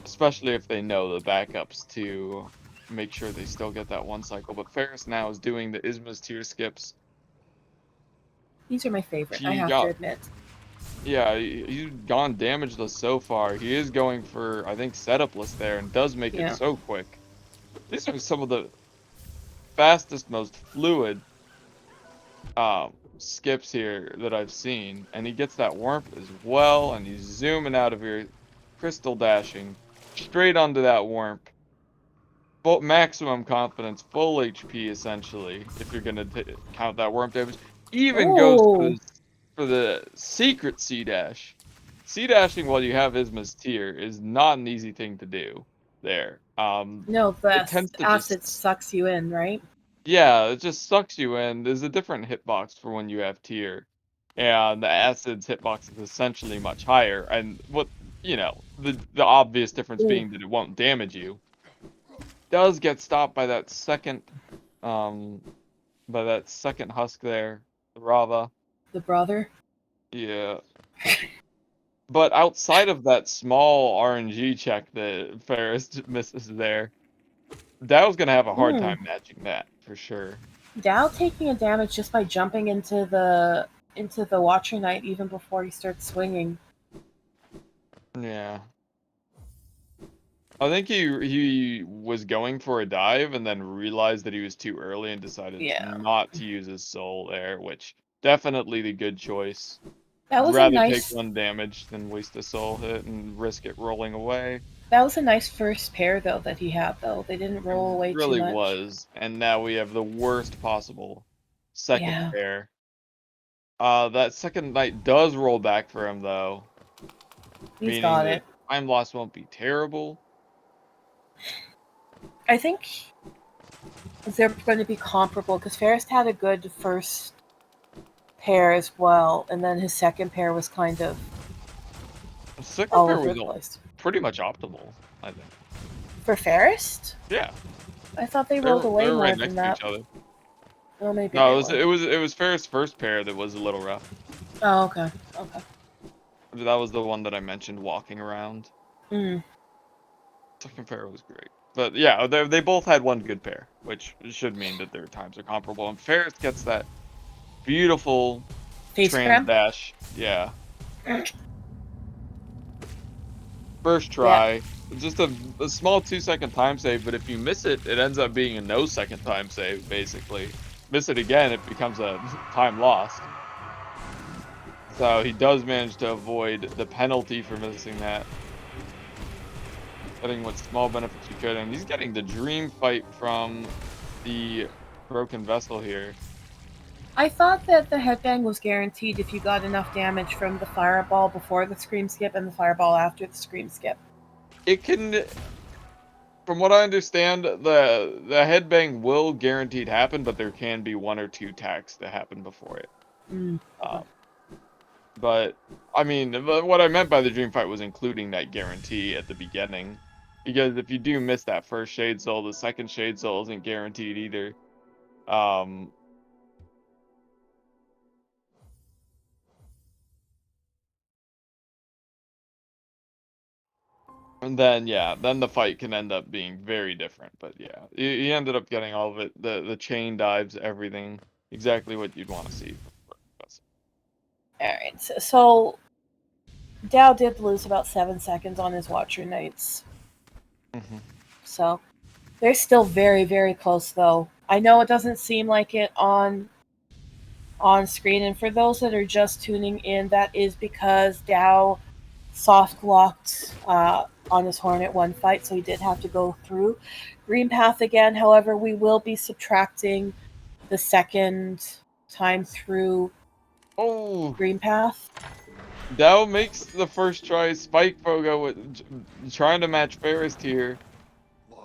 especially if they know the backups to make sure they still get that one cycle. But Ferris now is doing the Isma's tier skips. These are my favorite, I He have to got admit. Yeah, he's gone damageless so far. He is going for, I think, setupless there and does make it Yeah. so quick. These are some of the fastest, most fluid skips here that I've seen. And he gets that warmth as well, and he's zooming out of here, crystal dashing straight onto that warmth. Full, maximum confidence, full HP essentially, if you're gonna count that warmth damage. Even goes Oh for the secret C dash. C dashing while you have Isma's tier is not an easy thing to do there. no, It the tends to acid just, sucks you in, right? yeah, it just sucks you in. There's a different hitbox for when you have tier. And the acid's hitbox is essentially much higher. And what, the obvious difference Ooh, being that it won't damage you. Does get stopped um by that second husk there, the Rava. the brother. Yeah. But outside of that small RNG check that Ferris misses there, Dow's gonna have a hard Mm. time matching that for sure. Dow taking a damage just by jumping into the Watcher Knight even before he starts swinging. Yeah. I think he was going for a dive and then realized that he was too early and decided Yeah, not to use his soul there, which definitely the good choice. that was a Rather take nice one damage than waste a soul hit and risk it rolling away. that was a nice first pair though that he had though. They didn't It roll away too really much. was. And now we have the worst possible second Yeah, pair. That second knight does roll back for him though, he's meaning got that it. time loss won't be terrible. I think they're going to be comparable because Ferris had a good first pair as well, and then his second pair was kind of The second all pair over was the place. pretty much optimal, I think. For Ferris, Yeah, I thought they they rolled were they away were more right than next to that. each other. Well, maybe No, they it was were. it was it was Ferris' first pair that was a little rough. Oh, okay. Okay. That was the one that I mentioned walking around. Mm. Second pair was great. But yeah, they both had one good pair, which should mean that their times are comparable. And Ferris gets that beautiful Face trans cramp? dash. Yeah. First Yeah. try. Just a small 2-second time save, but if you miss it, it ends up being a no second time save, basically. Miss it again, it becomes a time lost. So he does manage to avoid the penalty for missing that. Getting what small benefits he could, and he's getting the dream fight from the broken vessel here. I thought that the headbang was guaranteed if you got enough damage from the fireball before the scream skip and the fireball after the scream skip. It can, from what I understand, the headbang will guaranteed happen, but there can be 1 or 2 attacks that happen before it. Um, but I mean, what I meant by the dream fight was including that guarantee at the beginning, because if you do miss that first shade soul, the second shade soul isn't guaranteed either. And then yeah, then the fight can end up being very different. But yeah, he ended up getting all of it, the chain dives, everything, exactly what you'd want to see. Alright, so Dow did lose about 7 seconds on his Watcher Knights. So they're still very, very close though. I know it doesn't seem like it on screen, and for those that are just tuning in, that is because Dow soft locked on his Hornet 1 fight, so he did have to go through Green Path again. However, we will be subtracting the second time through Green Path. Dow makes the first try. Spike Fogo with trying to match Pharest here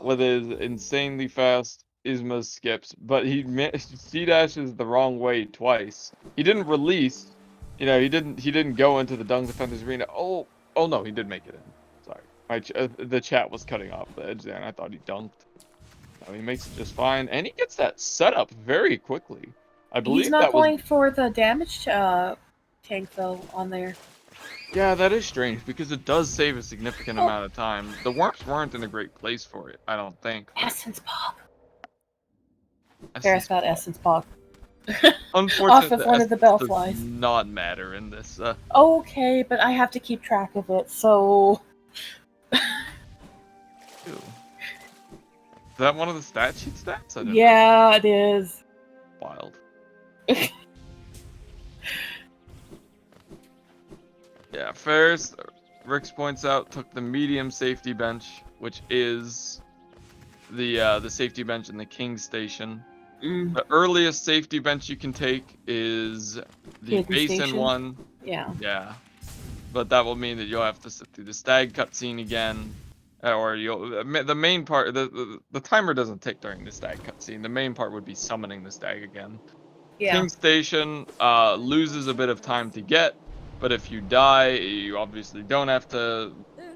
with his insanely fast Isma skips, but he C-dashes the wrong way twice. He didn't release, you know, he didn't go into the Dung Defender's Arena. Oh no, he did make it in. Sorry, the chat was cutting off the edge there, and I thought he dunked. No, he makes it just fine, and he gets that setup very quickly. I believe He's not that was going for the damage tank though on there. Yeah, that is strange because it does save a significant amount of time. The warps weren't in a great place for it, I don't think. Essence Pop. Essence Pharest got Pop. Essence Pop. Unfortunately, Off of one of the Bellflies. Does not matter in this. Okay, but I have to keep track of it, so. Is that one of the stat sheet stats? Yeah, it is. Wild. Yeah, Pharest, Rix points out, took the medium safety bench, which is the safety bench in the King Station. The earliest safety bench you can take is the Basin one. Yeah. Yeah. But that will mean that you'll have to sit through the stag cutscene again. Or the main part, the timer doesn't tick during the stag cutscene. The main part would be summoning the stag again. Yeah. King Station loses a bit of time to get, but if you die, you obviously don't have to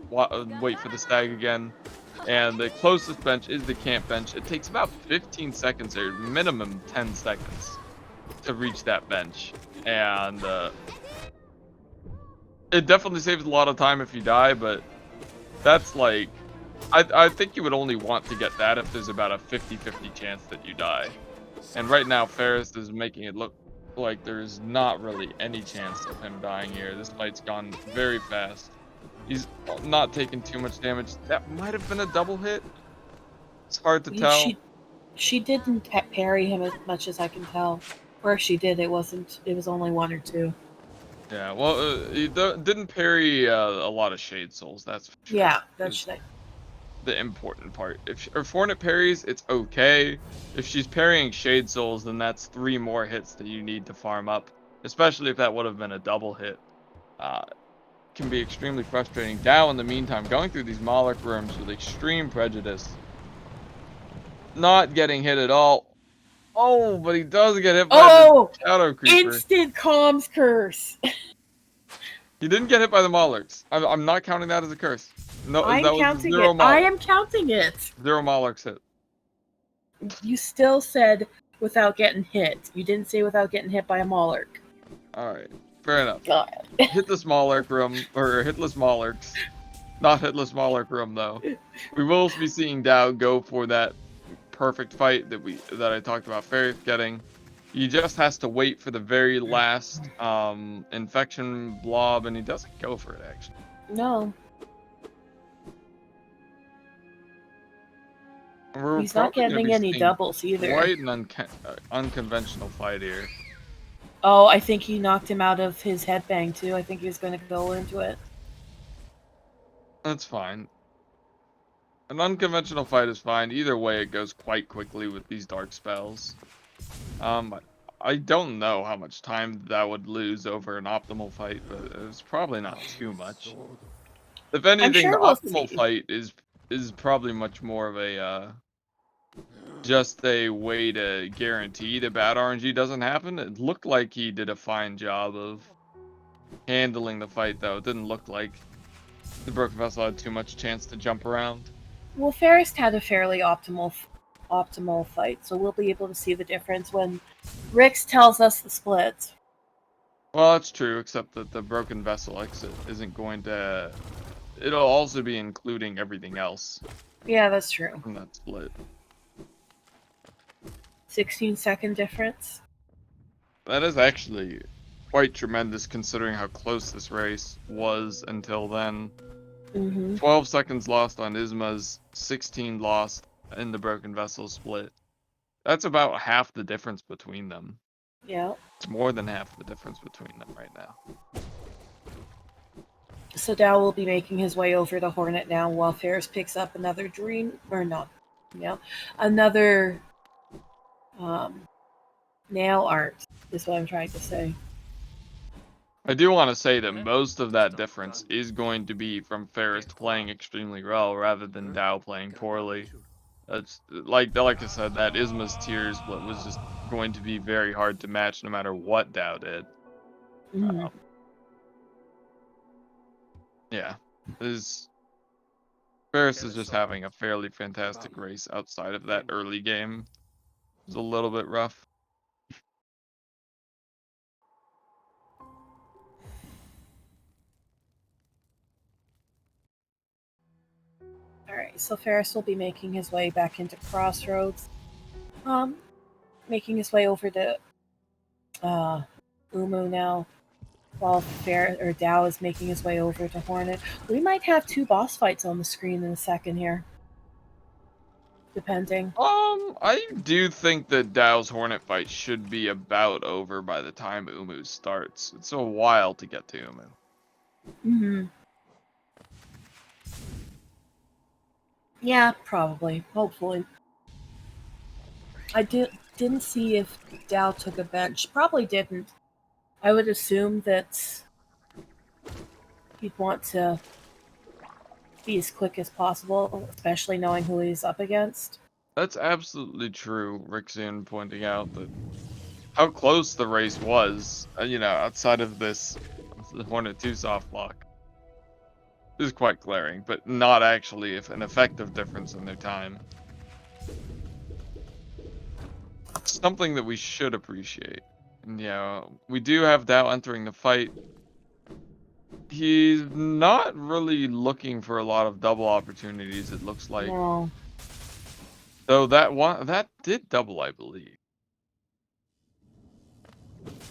wait for the stag again. And the closest bench is the camp bench. It takes about 15 seconds or minimum 10 seconds to reach that bench. And it definitely saves a lot of time if you die, but that's like, I think you would only want to get that if there's about a 50-50 chance that you die. And right now, Pharest is making it look like there's not really any chance of him dying here. This fight's gone very fast. He's not taking too much damage. That might have been a double hit. It's hard to tell. She didn't parry him as much as I can tell. Or if she did, it was only 1 or 2. Yeah, well, he didn't parry a lot of Shade Souls, that's for sure. Yeah, that's the important part. If Hornet parries, it's okay. If she's parrying Shade Souls, then that's 3 more hits that you need to farm up. Especially if that would have been a double hit. Can be extremely frustrating. Dow, in the meantime, going through these Moloch rooms with extreme prejudice. Not getting hit at all. Oh, but he does get hit by the Shadow Creeper. Instant comms curse. He didn't get hit by the Molochs. I'm not counting that as a curse. No, I'm that was counting 0 it. Molochs. I am counting it. 0 Molochs hit. You still said without getting hit. You didn't say without getting hit by a Moloch. Alright, fair enough. God. Hitless Moloch room, or Hitless Molochs. Not Hitless Moloch room, though. We will be seeing Dow go for that perfect fight that I talked about Pharest getting. He just has to wait for the very last infection blob, and he doesn't go for it, actually. No. He's not getting any doubles either. Quite an unconventional fight here. Oh, I think he knocked him out of his headbang too. I think he was going to go into it. That's fine. An unconventional fight is fine. Either way, it goes quite quickly with these dark spells. I don't know how much time that would lose over an optimal fight, but it's probably not too much. If I'm anything, the sure we'll optimal see. fight is probably much more of a just a way to guarantee the bad RNG doesn't happen. It looked like he did a fine job of handling the fight, though. It didn't look like the Broken Vessel had too much chance to jump around. Well, Pharest had a fairly optimal fight, so we'll be able to see the difference when Rix tells us the splits. Well, that's true, except that the Broken Vessel exit isn't going to... It'll also be including everything else Yeah, that's true. from that split. 16-second difference. That is actually quite tremendous considering how close this race was until then. Mm-hmm. 12 seconds lost on Isma's, 16 lost in the Broken Vessel split. That's about half the difference between them. Yeah. It's more than half the difference between them right now. So Dow will be making his way over the Hornet now while Ferris picks up another dream, or not, another nail art, is what I'm trying to say. I do want to say that most of that difference is going to be from Pharest playing extremely well rather than Dow playing poorly. That's like I said, that Isma's tier split was just going to be very hard to match no matter what Dow did. Mm-hmm. Yeah, Pharest is just having a fairly fantastic race outside of that early game. It's a little bit rough. Alright, so Ferris will be making his way back into Crossroads. Making his way over to Umu now, while Dow is making his way over to Hornet. We might have two boss fights on the screen in a second here. Depending. I do think that Dow's Hornet fight should be about over by the time Umu starts. It's a while to get to Umu. Mm-hmm. Yeah, probably. Hopefully. I didn't see if Dow took a bench. Probably didn't. I would assume that he'd want to be as quick as possible, especially knowing who he's up against. That's absolutely true, Rixian pointing out that how close the race was, outside of this the Hornet 2 soft block is quite glaring, but not actually an effective difference in their time. Something that we should appreciate. And we do have Dow entering the fight. He's not really looking for a lot of double opportunities, it looks like. No. Though that did double, I believe.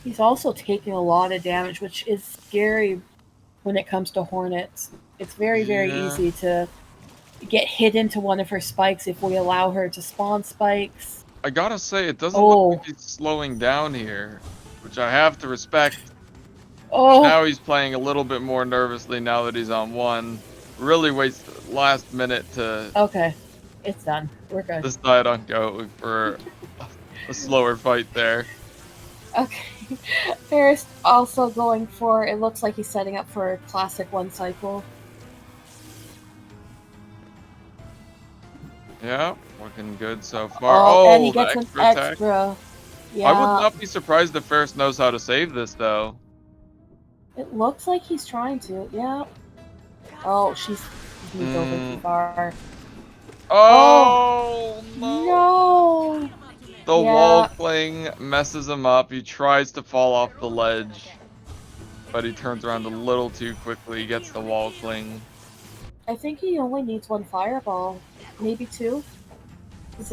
He's also taking a lot of damage, which is scary when it comes to Hornets. It's very, very Yeah. easy to get hit into one of her spikes if we allow her to spawn spikes. I gotta say, it doesn't look like he's slowing down here, which I have to respect. Oh! Now he's playing a little bit more nervously now that he's on one. Really waits the last minute to... Okay. It's done. We're good. Decide on going for a slower fight there. Okay. Ferris also going for... It looks like he's setting up for a classic one cycle. Yeah, looking good so far. Oh, and he gets the an extra extra. attack. Yeah. I would not be surprised if Ferris knows how to save this, though. It looks like he's trying to. Yeah. Oh, she's moved over too far. Oh, no. No! The wall cling messes him up. He tries to fall off the ledge, but he turns around a little too quickly, gets the wall cling. I think he only needs one fireball. Maybe two?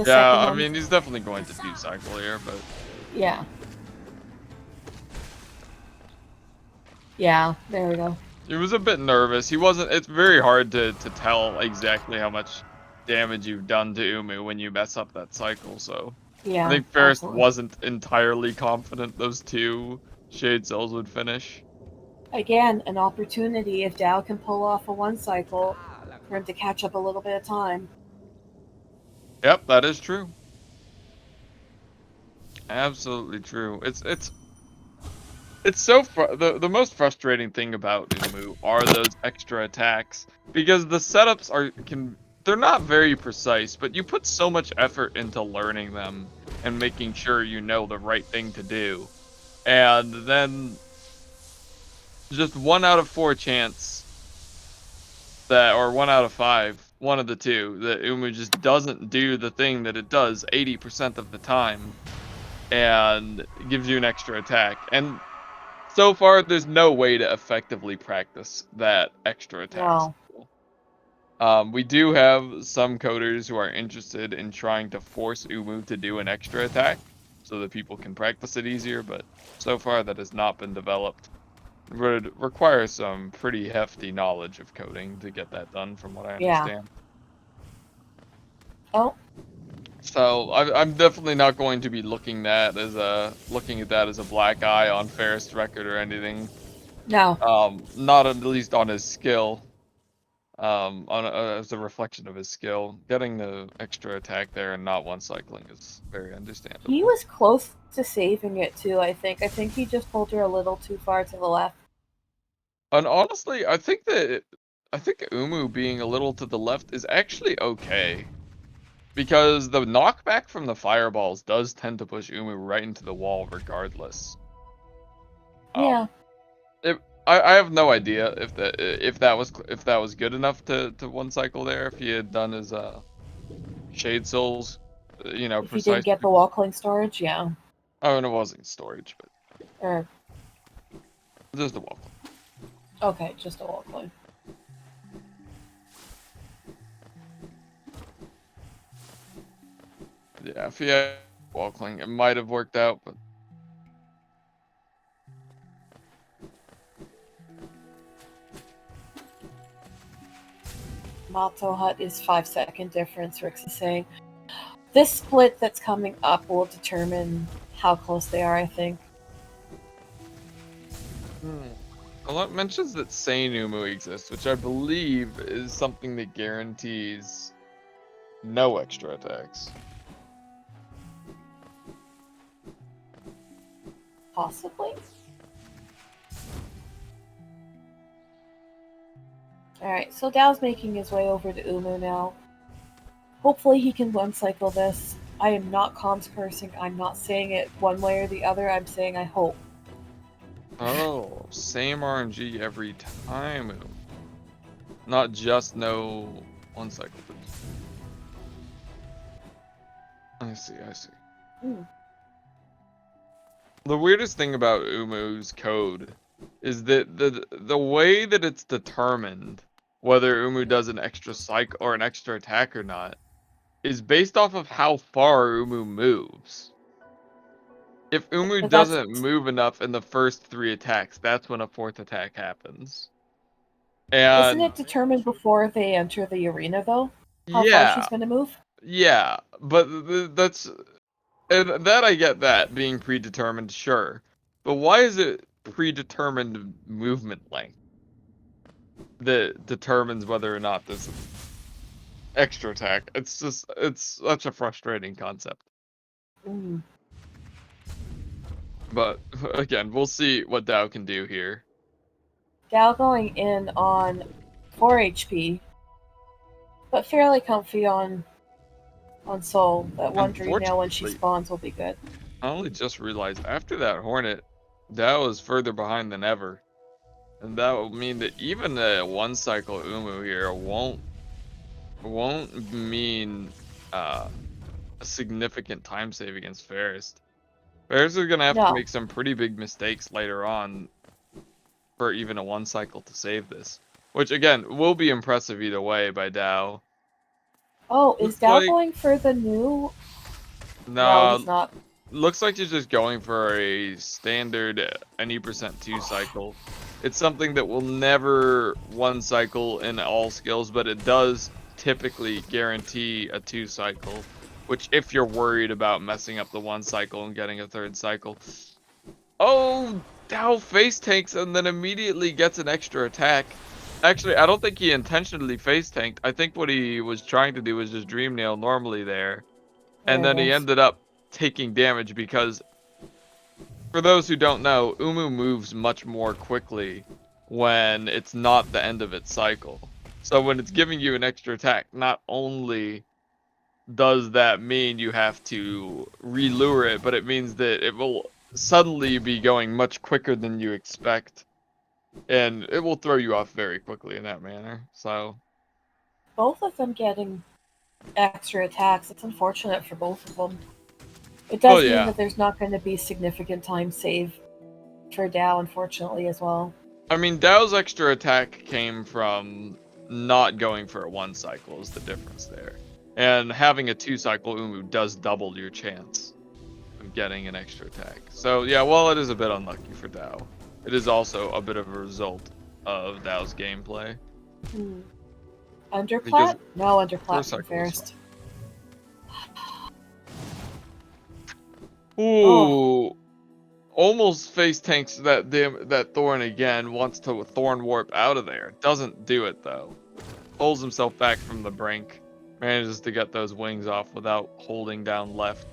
Yeah, I mean, he's definitely going to do cycle here, but... Yeah. Yeah, there we go. He was a bit nervous. He wasn't... It's very hard to tell exactly how much damage you've done to Umu when you mess up that cycle, so... Yeah, I think Pharest wasn't entirely confident those two Shade Cells would finish. Again, an opportunity if Dow can pull off a one cycle. for him to catch up a little bit of time. Yep, that is true. Absolutely true. It's so the most frustrating thing about Umu are those extra attacks because the setups they're not very precise, but you put so much effort into learning them and making sure you know the right thing to do. And then just 1 out of 4 chance that, or 1 out of 5, one of the two, that Umu just doesn't do the thing that it does 80% of the time and gives you an extra attack. And so far, there's no way to effectively practice that extra attack No. skill. We do have some coders who are interested in trying to force Umu to do an extra attack so that people can practice it easier, but so far that has not been developed. It would require some pretty hefty knowledge of coding to get that done, from what I Yeah. understand. Oh, So I'm definitely not going to be looking at that as a black eye on Ferris record or anything. no. Not at least on his skill. As a reflection of his skill, getting the extra attack there and not one cycling is very He understandable. was close to saving it too, I think. I think he just pulled her a little too far to the left. And honestly, I think Umu being a little to the left is actually okay because the knockback from the fireballs does tend to push Umu right into the wall regardless. Yeah. Um, It, I have no idea if that was good enough to one cycle there. If he had done his Shade Souls, If he didn't get precisely. the wall cling storage, yeah. Oh, and it wasn't storage, but Or, just the wall. okay, just a wall cling. Yeah, if he had wall cling, it might have worked out, but Motto Hut is 5-second difference, Rix is saying. This split that's coming up will determine how close they are, I think. a lot mentions that Sane Umu exists, which I believe is something that guarantees no extra attacks. Possibly? Alright, so Dao's making his way over to Umu now. Hopefully he can one cycle this. I am not comms cursing. I'm not saying it one way or the other. I'm saying I hope. Oh, same RNG every time, Umu. Not just no one cycle. I see, I see. Mm. The weirdest thing about Umu's code is that the way that it's determined whether Umu does an extra psych or an extra attack or not is based off of how far Umu moves. If Umu But that's doesn't move enough in the first 3 attacks, that's when a 4th attack happens. isn't And it determined before they enter the arena though? How far yeah, she's gonna move? yeah, but that's and that I get that being predetermined, sure. But why is it predetermined movement length that determines whether or not this extra attack? It's such a frustrating concept. Mm. But again, we'll see what Dao can do here. Dao going in on 4 HP, but fairly comfy on Soul. That one dream nail when she Unfortunately, spawns will be good. I only just realized after that Hornet, Dao is further behind than ever. And that will mean that even a one cycle Umu here won't mean a significant time save against Pharest. Pharest is gonna have to No. make some pretty big mistakes later on for even a one cycle to save this. Which again will be impressive either way by Dao. Oh, is Looks Dao like going for the new? No, he's no, not. looks like he's just going for a standard any percent 2 cycle. It's something that will never one cycle in all skills, but it does typically guarantee a 2 cycle. Which, if you're worried about messing up the one cycle and getting a 3rd cycle, oh, Dao face tanks and then immediately gets an extra attack. Actually, I don't think he intentionally face tanked. I think what he was trying to do was just Dream Nail normally there. And There then it he is. ended up taking damage because, for those who don't know, Umu moves much more quickly when it's not the end of its cycle. So when it's giving you an extra attack, not only does that mean you have to relure it, but it means that it will suddenly be going much quicker than you expect. And it will throw you off very quickly in that manner. So, Both of them getting extra attacks. It's unfortunate for both of them. It well, does mean yeah. that there's not going to be significant time save for Dow, unfortunately, as well. I mean, Dao's extra attack came from not going for a 1 cycle is the difference there. And having a 2 cycle Umu does double your chance of getting an extra attack. So yeah, while it is a bit unlucky for Dao, it is also a bit of a result of Dao's gameplay. Because Underplat? No underplat first from cycle is Pharest. fine. Oh, Ooh, almost face tanks that Thorn again, wants to Thorn warp out of there. Doesn't do it though. Pulls himself back from the brink, manages to get those wings off without holding down left.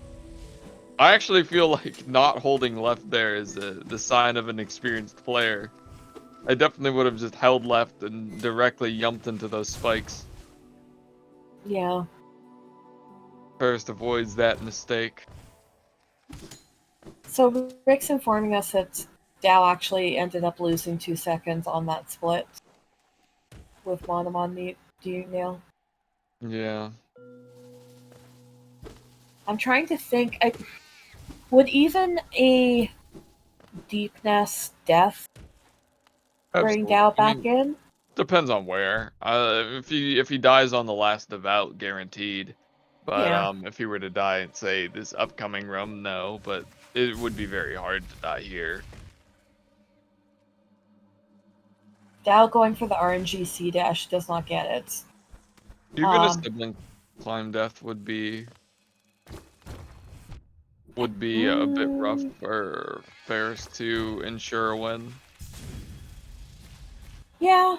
I actually feel like not holding left there is the sign of an experienced player. I definitely would have just held left and directly yumped into those spikes. yeah. First avoids that mistake. So Rick's informing us that Dow actually ended up losing 2 seconds on that split with Monomon mute. Do you know? Yeah. I'm trying to think. Would even a Deepness death bring Absolutely. Dow I back mean, in? depends on where. If he dies on the last devout, guaranteed. But Yeah. if he were to die in, say, this upcoming room, no. But it would be very hard to die here. Dow going for the RNG C dash does not get it. Even a Um, sibling climb death would be a bit rough mm, for Ferris to ensure a win. yeah.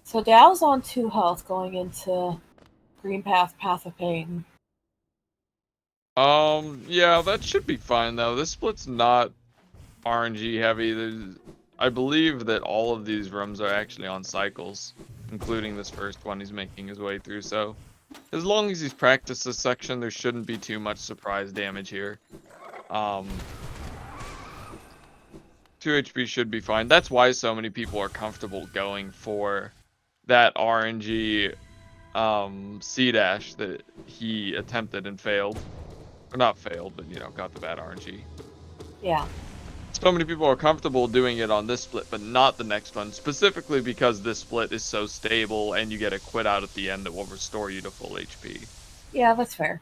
So Dow's on 2 health going into Green Path, Path of Pain. Yeah, that should be fine though. This split's not RNG heavy. I believe that all of these rooms are actually on cycles, including this first one he's making his way through. So as long as he's practiced this section, there shouldn't be too much surprise damage here. Um, 2 HP should be fine. That's why so many people are comfortable going for that RNG C dash that he attempted and failed. Or not failed, but got the bad RNG. Yeah. So many people are comfortable doing it on this split, but not the next one, specifically because this split is so stable and you get a quit out at the end that will restore you to full HP. Yeah, that's fair.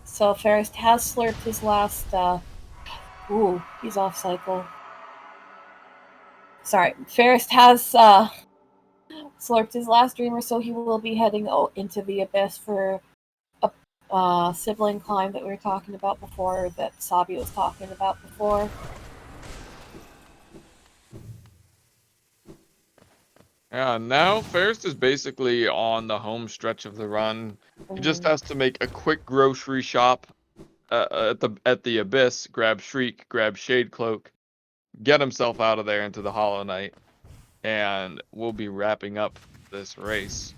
So Ferris has slurped his last. Ooh, he's off cycle. Sorry, Ferris has slurped his last dreamer, so he will be heading into the abyss for a sibling climb that we were talking about before, that Sabi was talking about before. Yeah, now Ferris is basically on the home stretch of the run. He just Mm, has to make a quick grocery shop at the abyss, grab Shriek, grab Shade Cloak, get himself out of there into the Hollow Knight, and we'll be wrapping up this race.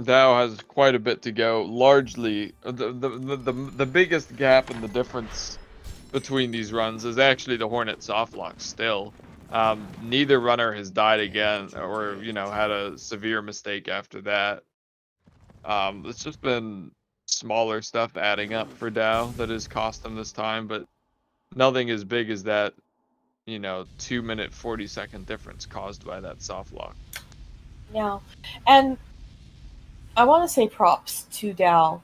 Dow has quite a bit to go. Largely, the biggest gap in the difference between these runs is actually the Hornet softlock still. Neither runner has died again or, had a severe mistake after that. It's just been smaller stuff adding up for Dow that has cost him this time, but nothing as big as that, 2-minute 40-second difference caused by that softlock. yeah, and I want to say props to Dal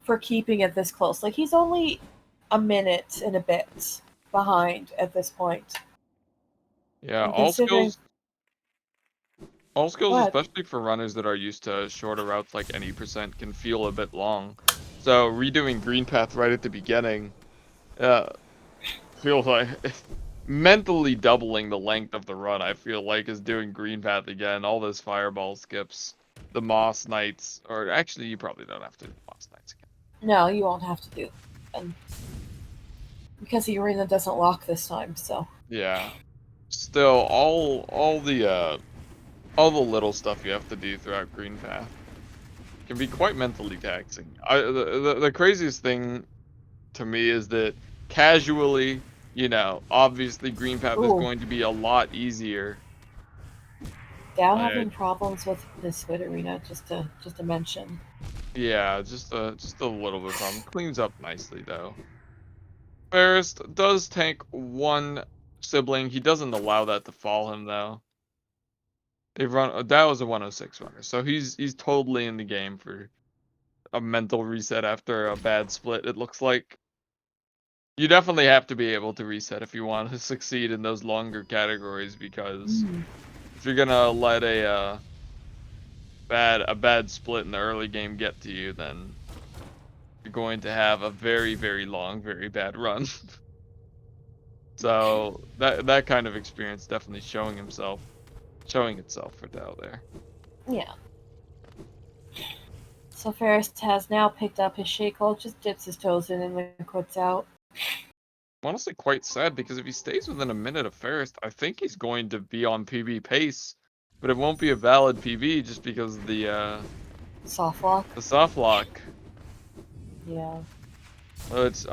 for keeping it this close. Like, he's only a minute and a bit behind at this point. Yeah, And all considering, skills All skills, What? especially for runners that are used to shorter routes like any percent, can feel a bit long. So redoing green path right at the beginning, uh, feels like mentally doubling the length of the run. I feel like is doing green path again. All those fireball skips, the moss knights, or actually you probably don't have to do the moss knights again. No, you won't have to do it. Because the arena doesn't lock this time, so. Yeah. Still, all the little stuff you have to do throughout green path can be quite mentally taxing. The craziest thing to me is that casually, obviously green path is Ooh, going to be a lot easier. Dow Like, having problems with this squid arena, just to mention. yeah, just a little bit of problem. Cleans up nicely though. Pharest does tank one sibling. He doesn't allow that to fall him though. They've run that was a 106 runner, so he's totally in the game for a mental reset after a bad split. It looks like you definitely have to be able to reset if you want to succeed in those longer categories because Mm. if you're gonna let a bad split in the early game get to you, then you're going to have a very, very long, very bad run. So that kind of experience definitely showing itself for Dell there. Yeah. So Ferris has now picked up his shake hole, just dips his toes in and then quits out. Honestly, quite sad because if he stays within a minute of Pharest, I think he's going to be on PB pace, but it won't be a valid PB just because of Soft lock. the soft lock. Yeah.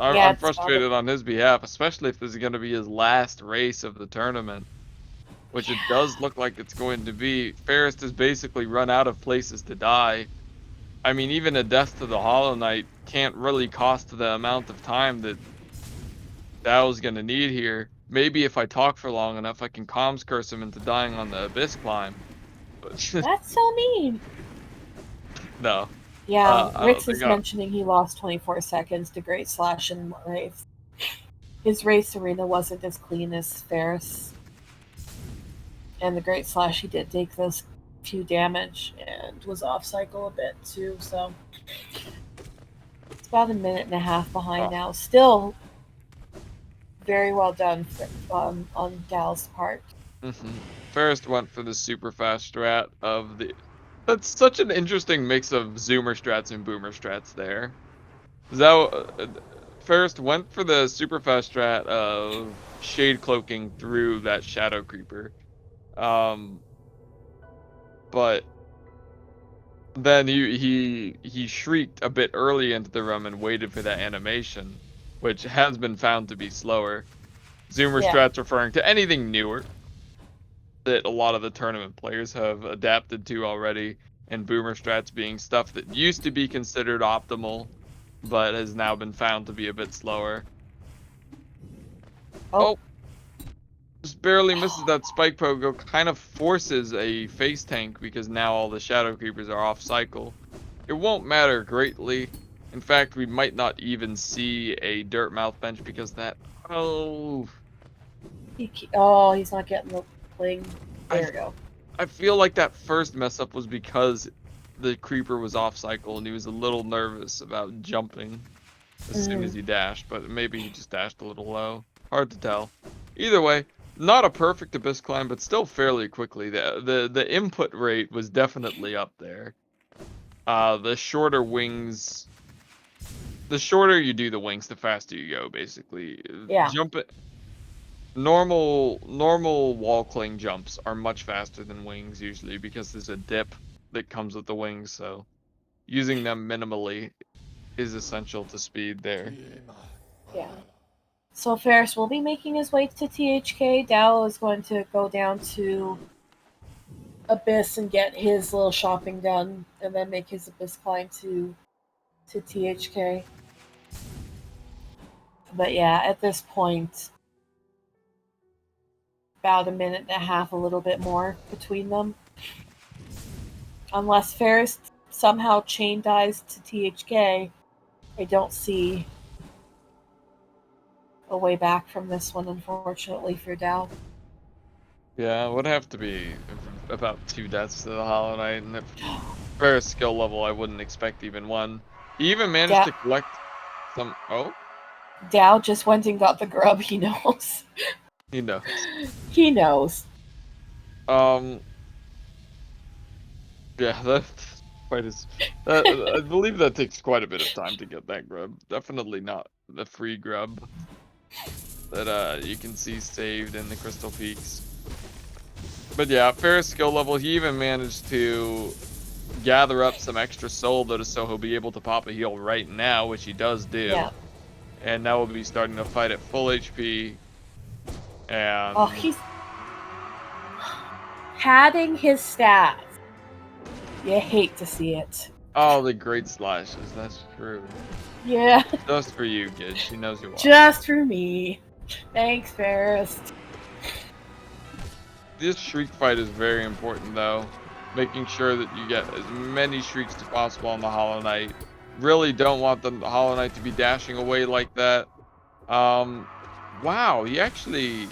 Yeah, I'm it's about it. frustrated on his behalf, especially if this is going to be his last race of the tournament, which it does look like it's going to be. Pharest has basically run out of places to die. I mean, even a death to the Hollow Knight can't really cost the amount of time that Dow's gonna need here. Maybe if I talk for long enough, I can comms curse him into dying on the abyss climb. But That's so mean. no, Yeah, I don't Rix think is I. mentioning he lost 24 seconds to Great Slash in race. His race arena wasn't as clean as Ferris. And the Great Slash, he did take those few damage and was off cycle a bit too, so it's about a minute and a half behind Oh, now. Still very well done on Dal's part. First went for the super fast strat of the. That's such an interesting mix of zoomer strats and boomer strats there. Zhao, First went for the super fast strat of shade cloaking through that shadow creeper. Um, but then he shrieked a bit early into the room and waited for that animation, which has been found to be slower. Zoomer Yeah. strats referring to anything newer that a lot of the tournament players have adapted to already, and boomer strats being stuff that used to be considered optimal, but has now been found to be a bit slower. Oh, Oh, just barely misses that spike pogo, kind of forces a face tank because now all the shadow creepers are off cycle. It won't matter greatly. In fact, we might not even see a dirt mouth bench because that. Oh, he's not getting the pling. I There we go. I feel like that first mess up was because the creeper was off cycle and he was a little nervous about jumping as soon Mm, as he dashed, but maybe he just dashed a little low. Hard to tell. Either way, not a perfect abyss climb, but still fairly quickly. The input rate was definitely up there. The shorter wings, the shorter you do the wings, the faster you go. Basically, yeah. jump it. Normal wall cling jumps are much faster than wings usually because there's a dip that comes with the wings. So using them minimally is essential to speed there. Yeah. So Ferris will be making his way to THK. Dow is going to go down to Abyss and get his little shopping done, and then make his Abyss climb to THK. But yeah, at this point, about a minute and a half, a little bit more between them. Unless Ferris somehow chain dies to THK, I don't see a way back from this one, unfortunately, for Dow. Yeah, it would have to be about 2 deaths to the Hollow Knight, and at Pharest skill level, I wouldn't expect even 1. He even managed to collect some. Oh, Dow just went and got the grub. He knows. he knows. He knows. Yeah, that's quite as. I believe that takes quite a bit of time to get that grub. Definitely not the free grub that you can see saved in the Crystal Peaks. But yeah, Pharest skill level, he even managed to gather up some extra soul, though, so he'll be able to pop a heal right now, which he does do. Yeah. And now we'll be starting to fight at full HP. And Oh, he's padding his stats. You hate to see it. oh, the great slashes. That's true. Yeah. Just for you, kid. She knows you are. Just for me. Thanks, Pharest. This shriek fight is very important, though. Making sure that you get as many shrieks as possible on the Hollow Knight. Really don't want the Hollow Knight to be dashing away like that. Wow, he actually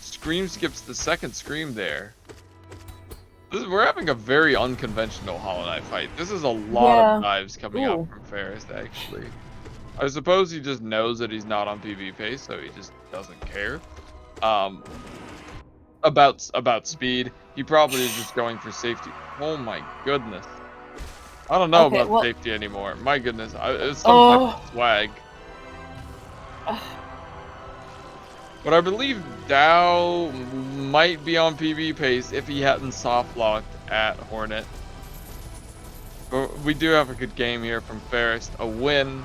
scream skips the second scream there. We're having a very unconventional Hollow Knight fight. This is a lot of dives coming up from Pharest, actually. I suppose he just knows that he's not on PB pace, so he just doesn't care. About speed, he probably is just going for safety. Oh my goodness. I don't know about safety anymore. My goodness, it's some type of swag. But I believe Dow might be on PB pace if he hadn't soft locked at Hornet. But we do have a good game here from Pharest. A win.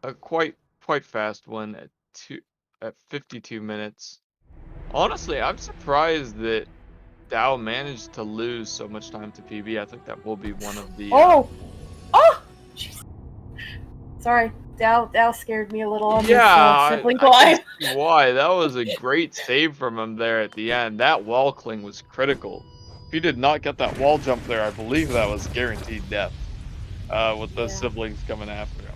A quite fast win at 52 minutes. Honestly, I'm surprised that Dow managed to lose so much time to PB. I think that will be one of the. Jeez. Sorry, Dow scared me a little on this sibling climb. Why? That was a great save from him there at the end. That wall cling was critical. If he did not get that wall jump there, I believe that was guaranteed death. With the siblings coming after him.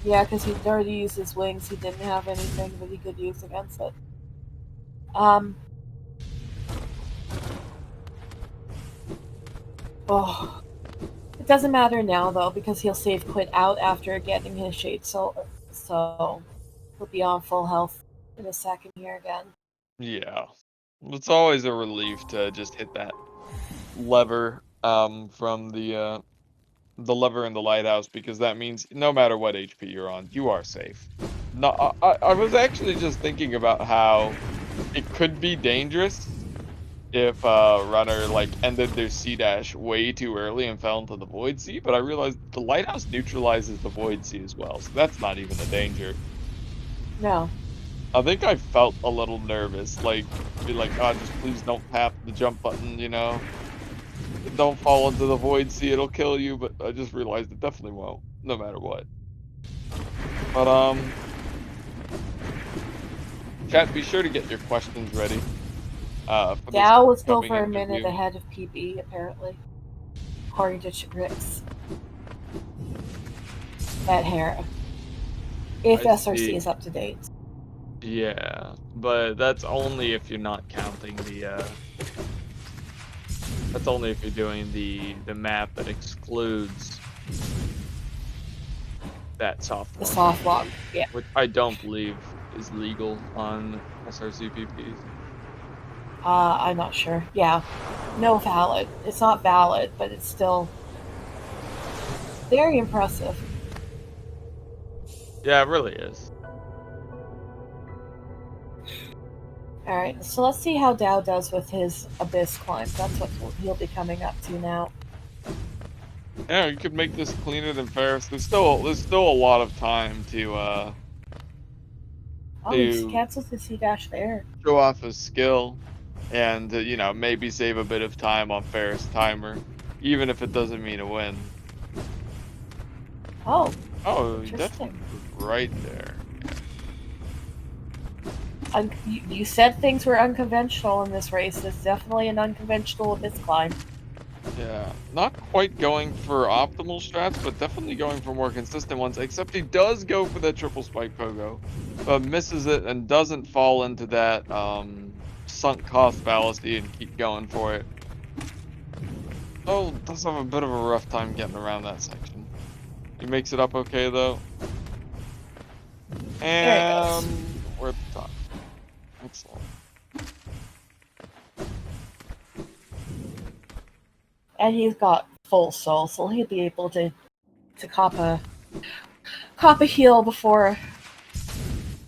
Yeah, because he'd already used his wings. He didn't have anything that he could use against it. Oh. It doesn't matter now, though, because he'll save quit out after getting his Shade Soul. So he'll be on full health in a second here again. Yeah. It's always a relief to just hit that lever from the lever in the lighthouse, because that means no matter what HP you're on, you are safe. No, I was actually just thinking about how it could be dangerous if a runner like ended their C dash way too early and fell into the Void Sea, but I realized the lighthouse neutralizes the Void Sea as well, so that's not even a danger. No. I think I felt a little nervous, like, be like, oh, just please don't tap the jump button, you know? Don't fall into the Void Sea, it'll kill you, but I just realized it definitely won't, no matter what. But, chat, be sure to get your questions ready. Dow was still for a minute ahead of PB, apparently. According to Chigrix. At Hera. If SRC is up to date. Yeah, but that's only if you're not counting the, that's only if you're doing the map that excludes that soft lock. The soft lock, yeah. Which I don't believe is legal on SRC PPs. I'm not sure. Yeah. No valid. It's not valid, but it's still very impressive. Yeah, it really is. Alright, so let's see how Dow does with his Abyss climb. That's what he'll be coming up to now. Yeah, you could make this cleaner than Pharest. There's still a lot of time to oh, he cancels his C-dash there. Show off his skill, and you know, maybe save a bit of time on Pharest timer, even if it doesn't mean a win. Oh, definitely right there. You said things were unconventional in this race. It's definitely an unconventional Abyss climb. Yeah. not quite going for optimal strats, but definitely going for more consistent ones, except he does go for that triple spike pogo, but misses it and doesn't fall into that sunk cost fallacy and keep going for it. Oh, does have a bit of a rough time getting around that section. He makes it up okay though. There he goes. And we're at the top. Excellent. And he's got full soul, so he'll be able to cop a heal before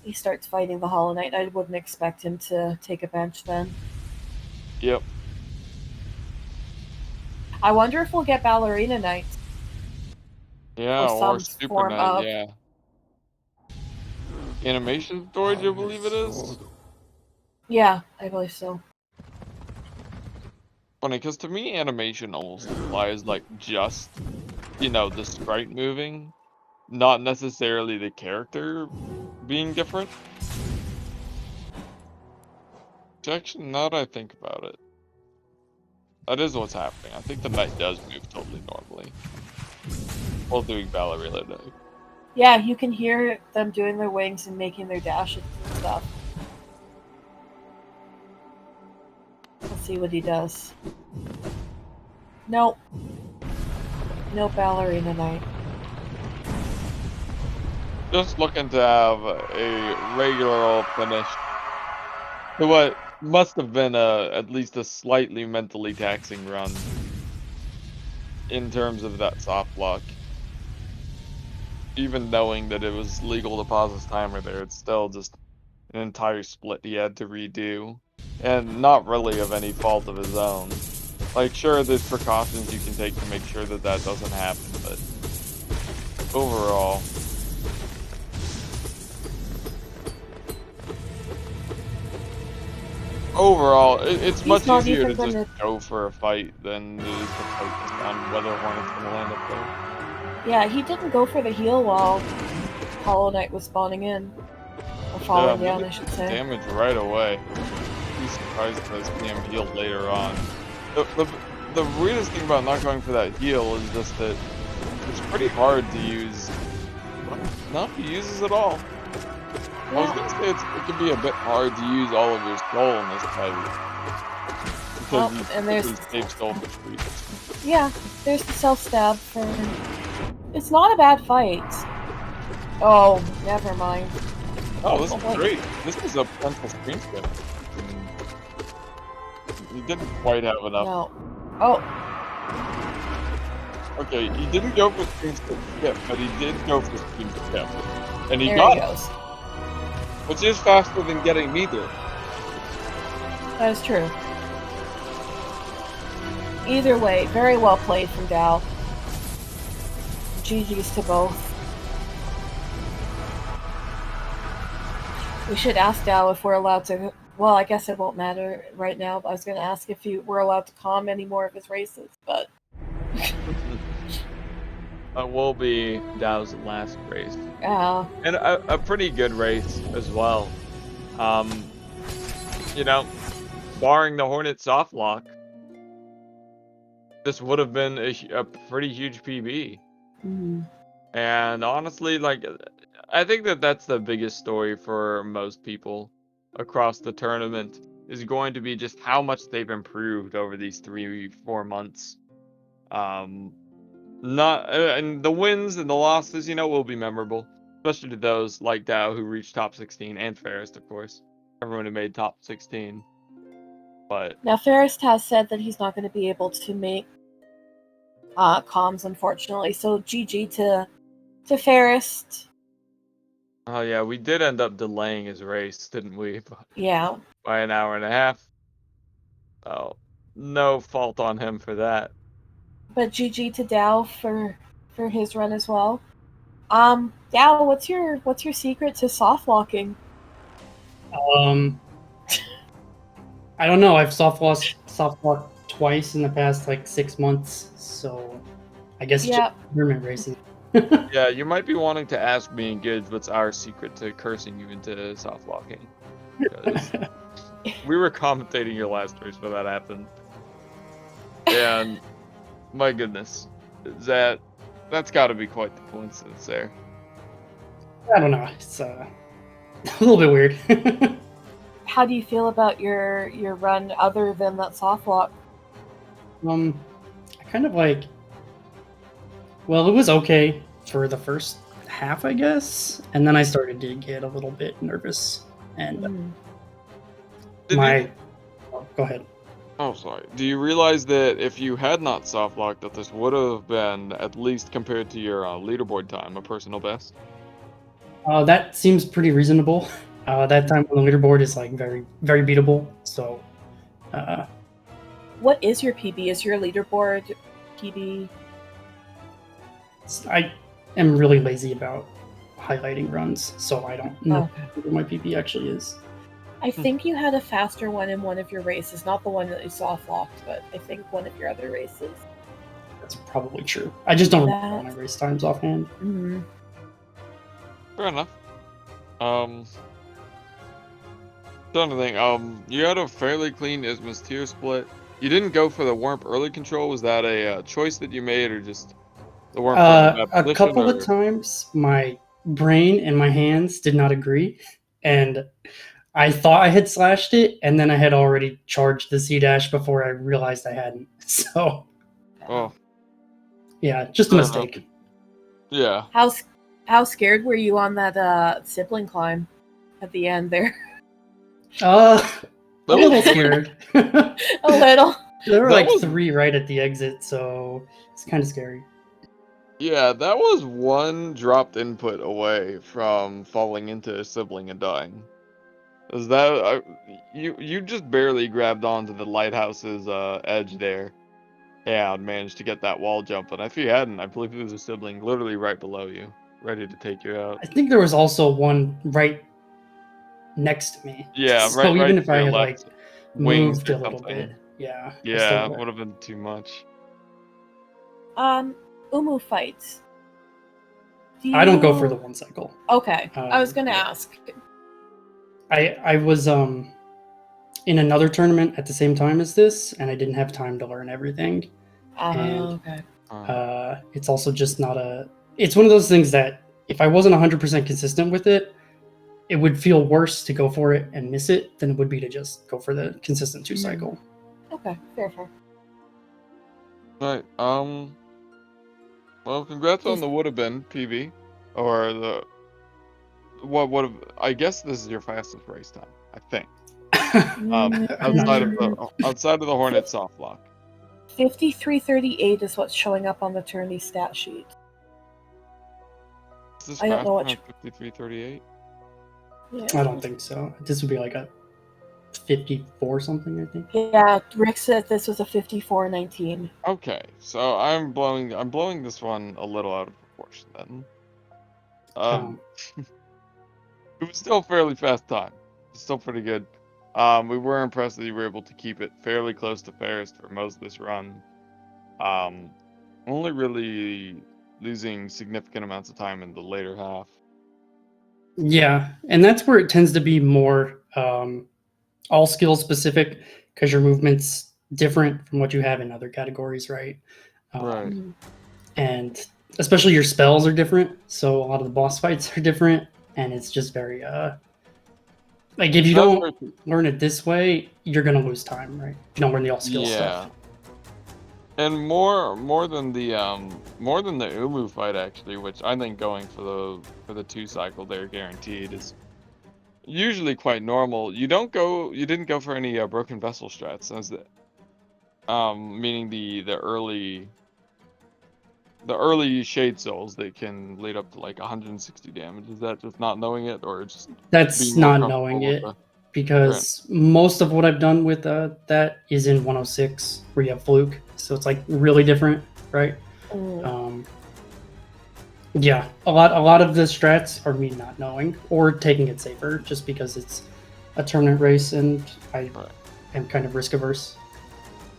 he starts fighting the Hollow Knight. I wouldn't expect him to take a bench then. Yep. I wonder if we'll get Ballerina Knight. Yeah, or some Super form Knight, of. yeah. Animation storage, I believe it is. Yeah, I believe so. Funny, because to me, animation almost implies like just, the sprite moving, not necessarily the character being different. Actually, now that I think about it, that is what's happening. I think the knight does move totally normally while doing ballerina dive. Yeah, you can hear them doing their wings and making their dashes and stuff. Let's see what he does. Nope. No Ballerina Knight. Just looking to have a regular old finish to what must have been at least a slightly mentally taxing run in terms of that soft lock. Even knowing that it was legal to pause his timer there, it's still just an entire split he had to redo. And not really of any fault of his own. Like, sure, there's precautions you can take to make sure that that doesn't happen, but overall... it's He's much not easier to even just gonna. go for a fight than it is to focus on whether Hornet's gonna land up there. Yeah, he didn't go for the heal while Hollow Knight was spawning in. Or Yeah, falling I'm down, gonna I should take the say. damage right away. Be surprised if I see him healed later on. The weirdest thing about not going for that heal is just that it's pretty hard to use. No, he uses it all. I was gonna Yeah. say it can be a bit hard to use all of your soul in this fight. Well, Because you and there's. typically save soul for streaks. Yeah, there's the self stab for. It's not a bad fight. Oh, never mind. Oh, this is great. This is a potential screen skip. He didn't quite have enough. No. Oh. Okay, he didn't go for screen skip, but he did go for screen skip. And he There got he it, goes. which is faster than getting me there. That is true. Either way, very well played from Dao. GG's to both. We should ask Dao if we're allowed to. Well, I guess it won't matter right now. I was going to ask if we're allowed to calm any more of his races, but. It will be Dao's last race. Yeah. And a pretty good race as well. Barring the Hornet soft lock, this would have been a pretty huge PB. Mm-hmm. And honestly, I think that that's the biggest story for most people across the tournament is going to be just how much they've improved over these 3-4 months. And the wins and the losses, will be memorable, especially to those like Dao who reached top 16 and Pharest, of course. Everyone who made top 16. But Now, Pharest has said that he's not going to be able to make comms, unfortunately. So, GG to Pharest. oh yeah, we did end up delaying his race, didn't we? Yeah. By an hour and a half. Oh, no fault on him for that. But GG to Dao for his run as well. Dao, what's your secret to soft locking? I don't know. I've soft locked twice in the past 6 months, so I guess Yeah. just tournament racing. Yeah, you might be wanting to ask me and Gidge what's our secret to cursing you into soft locking. Because we were commentating your last race when that happened. And My goodness, that's got to be quite the coincidence there. I don't know. It's a little bit weird. How do you feel about your run other than that soft lock? I kind of like. Well, it was okay for the first half, I guess, and then I started to get a little bit nervous. And Did you? go ahead. Oh, sorry. Do you realize that if you had not soft locked, that this would have been, at least compared to your leaderboard time, a personal best? That seems pretty reasonable. That time on the leaderboard is like very, very beatable. So, What is your PB? Is your leaderboard PB? I am really lazy about highlighting runs, so I don't know Okay. what my PP actually is. I think you had a faster one in one of your races, not the one that you soft locked, but I think one of your other races. That's probably true. I just don't That- remember my race times offhand. Mhm. Fair enough. Trying to think. You had a fairly clean Isthmus tier split. You didn't go for the warp early control. Was that a choice that you made, or just the warp put in a bad A position, couple or... of times, my brain and my hands did not agree, and I thought I had slashed it, and then I had already charged the C dash before I realized I hadn't. So, Oh, yeah, just a fair enough. mistake. Yeah. How scared were you on that sibling climb at the end there? A That little was- scared. A little. There were That like was- 3 right at the exit, so it's kind of scary. Yeah, that was one dropped input away from falling into a sibling and dying. Is that you just barely grabbed onto the lighthouse's edge there, and managed to get that wall jump. And if you hadn't, I believe there was a sibling literally right below you, ready to take you out. I think there was also one right next to me. Yeah, So right. even Right if to I your had left, like wings moved or a little something. bit, yeah. Yeah, it would have been too much. Umu fights. I don't go for the one cycle. Okay, I was gonna yeah. ask. I was in another tournament at the same time as this, and I didn't have time to learn everything. And Okay. it's also just not a. It's one of those things that if I wasn't 100% consistent with it, it would feel worse to go for it and miss it than it would be to just go for the consistent 2 cycle. Okay, fair. Right. Well, congrats on the would have been PB, or the what would have. I guess this is your fastest race time. I think. Outside of the Hornet soft lock. 53:38 is what's showing up on the tourney stat sheet. Is this I don't know faster what than 53:38? Yeah. I don't think so. This would be like a 54 something, I think. Yeah, Rick said this was a 54:19. Okay, so I'm blowing this one a little out of proportion then. It was still a fairly fast time. It's still pretty good. We were impressed that you were able to keep it fairly close to Pharest for most of this run. Only really losing significant amounts of time in the later half. Yeah, and that's where it tends to be more all skill specific because your movement's different from what you have in other categories, right? Right. And especially your spells are different, so a lot of the boss fights are different, and it's just very like if you don't learn it this way, you're gonna lose time, right? If you don't learn the all skill stuff. And more than the Umu fight actually, which I think going for the 2 cycle there guaranteed is usually quite normal. You didn't go for any broken vessel strats, as meaning the early shade souls that can lead up to like 160 damage. Is that just not knowing it, or just That's not knowing it? Because most of what I've done with that is in 106 where you have fluke, so it's like really different, right? Yeah, a lot of the strats are me not knowing or taking it safer just because it's a tournament race and I am kind of risk averse.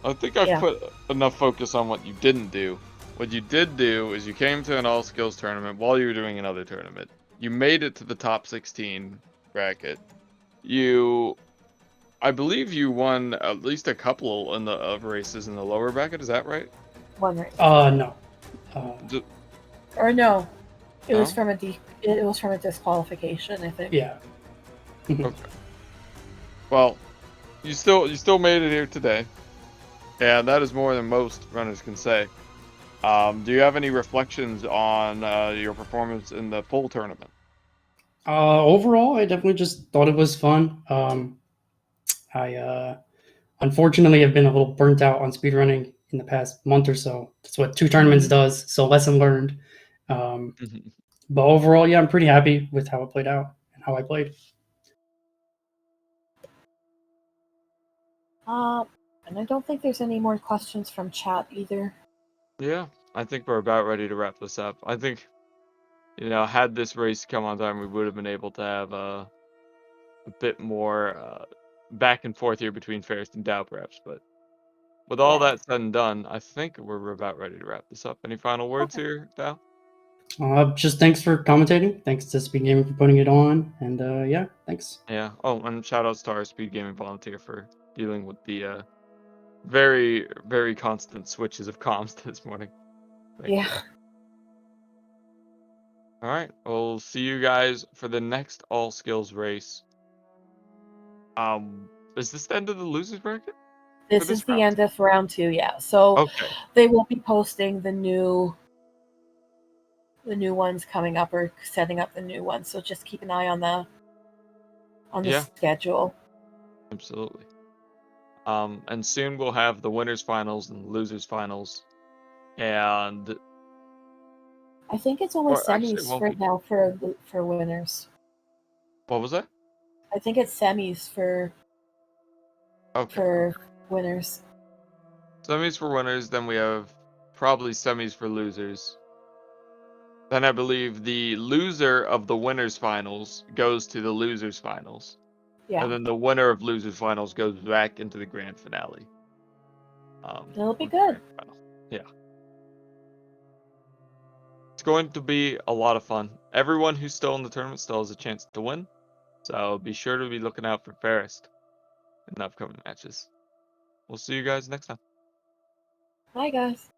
I think I've put enough focus on what you didn't do. What you did do is you came to an all skills tournament while you were doing another tournament. You made it to the top 16 bracket. I believe you won at least a couple of races in the lower bracket. Is that right? one race. No. D- Or no, it was No? from it was from a disqualification, I think. Yeah. Okay. Well, you still made it here today, and that is more than most runners can say. Do you have any reflections on your performance in the full tournament? Overall, I definitely just thought it was fun. I unfortunately have been a little burnt out on speedrunning in the past month or so. That's what 2 tournaments does. So lesson learned. Um, but overall, yeah, I'm pretty happy with how it played out and how I played. And I don't think there's any more questions from chat either. Yeah, I think we're about ready to wrap this up. I think, had this race come on time, we would have been able to have a bit more back and forth here between Pharest and Dow, perhaps. But with all Yeah. that said and done, I think we're about ready to wrap this up. Any final words here, Dow? Just thanks for commentating. Thanks to Speed Gaming for putting it on. And yeah, thanks. Yeah. Oh, and shout outs to our speed gaming volunteer for dealing with the very, very constant switches of comms this morning. Thank you. Yeah. All right. We'll see you guys for the next all skills race. Is this the end of the losers bracket? This this is the round? end of round 2, yeah. So Okay. they will be posting the new ones coming up or setting up the new ones. So just keep an eye on the Yeah. schedule. Absolutely. And soon we'll have the winners finals and the losers finals, and I think it's only actually, it semis won't right be. now for winners. What was that? I think it's semis for Okay. winners. Semis for winners, then we have probably semis for losers. Then I believe the loser of the winners finals goes to the losers finals. Yeah. And then the winner of losers finals goes back into the grand finale. It'll be good. Yeah. It's going to be a lot of fun. Everyone who's still in the tournament still has a chance to win. So be sure to be looking out for Pharest in the upcoming matches. We'll see you guys next time. Bye, guys.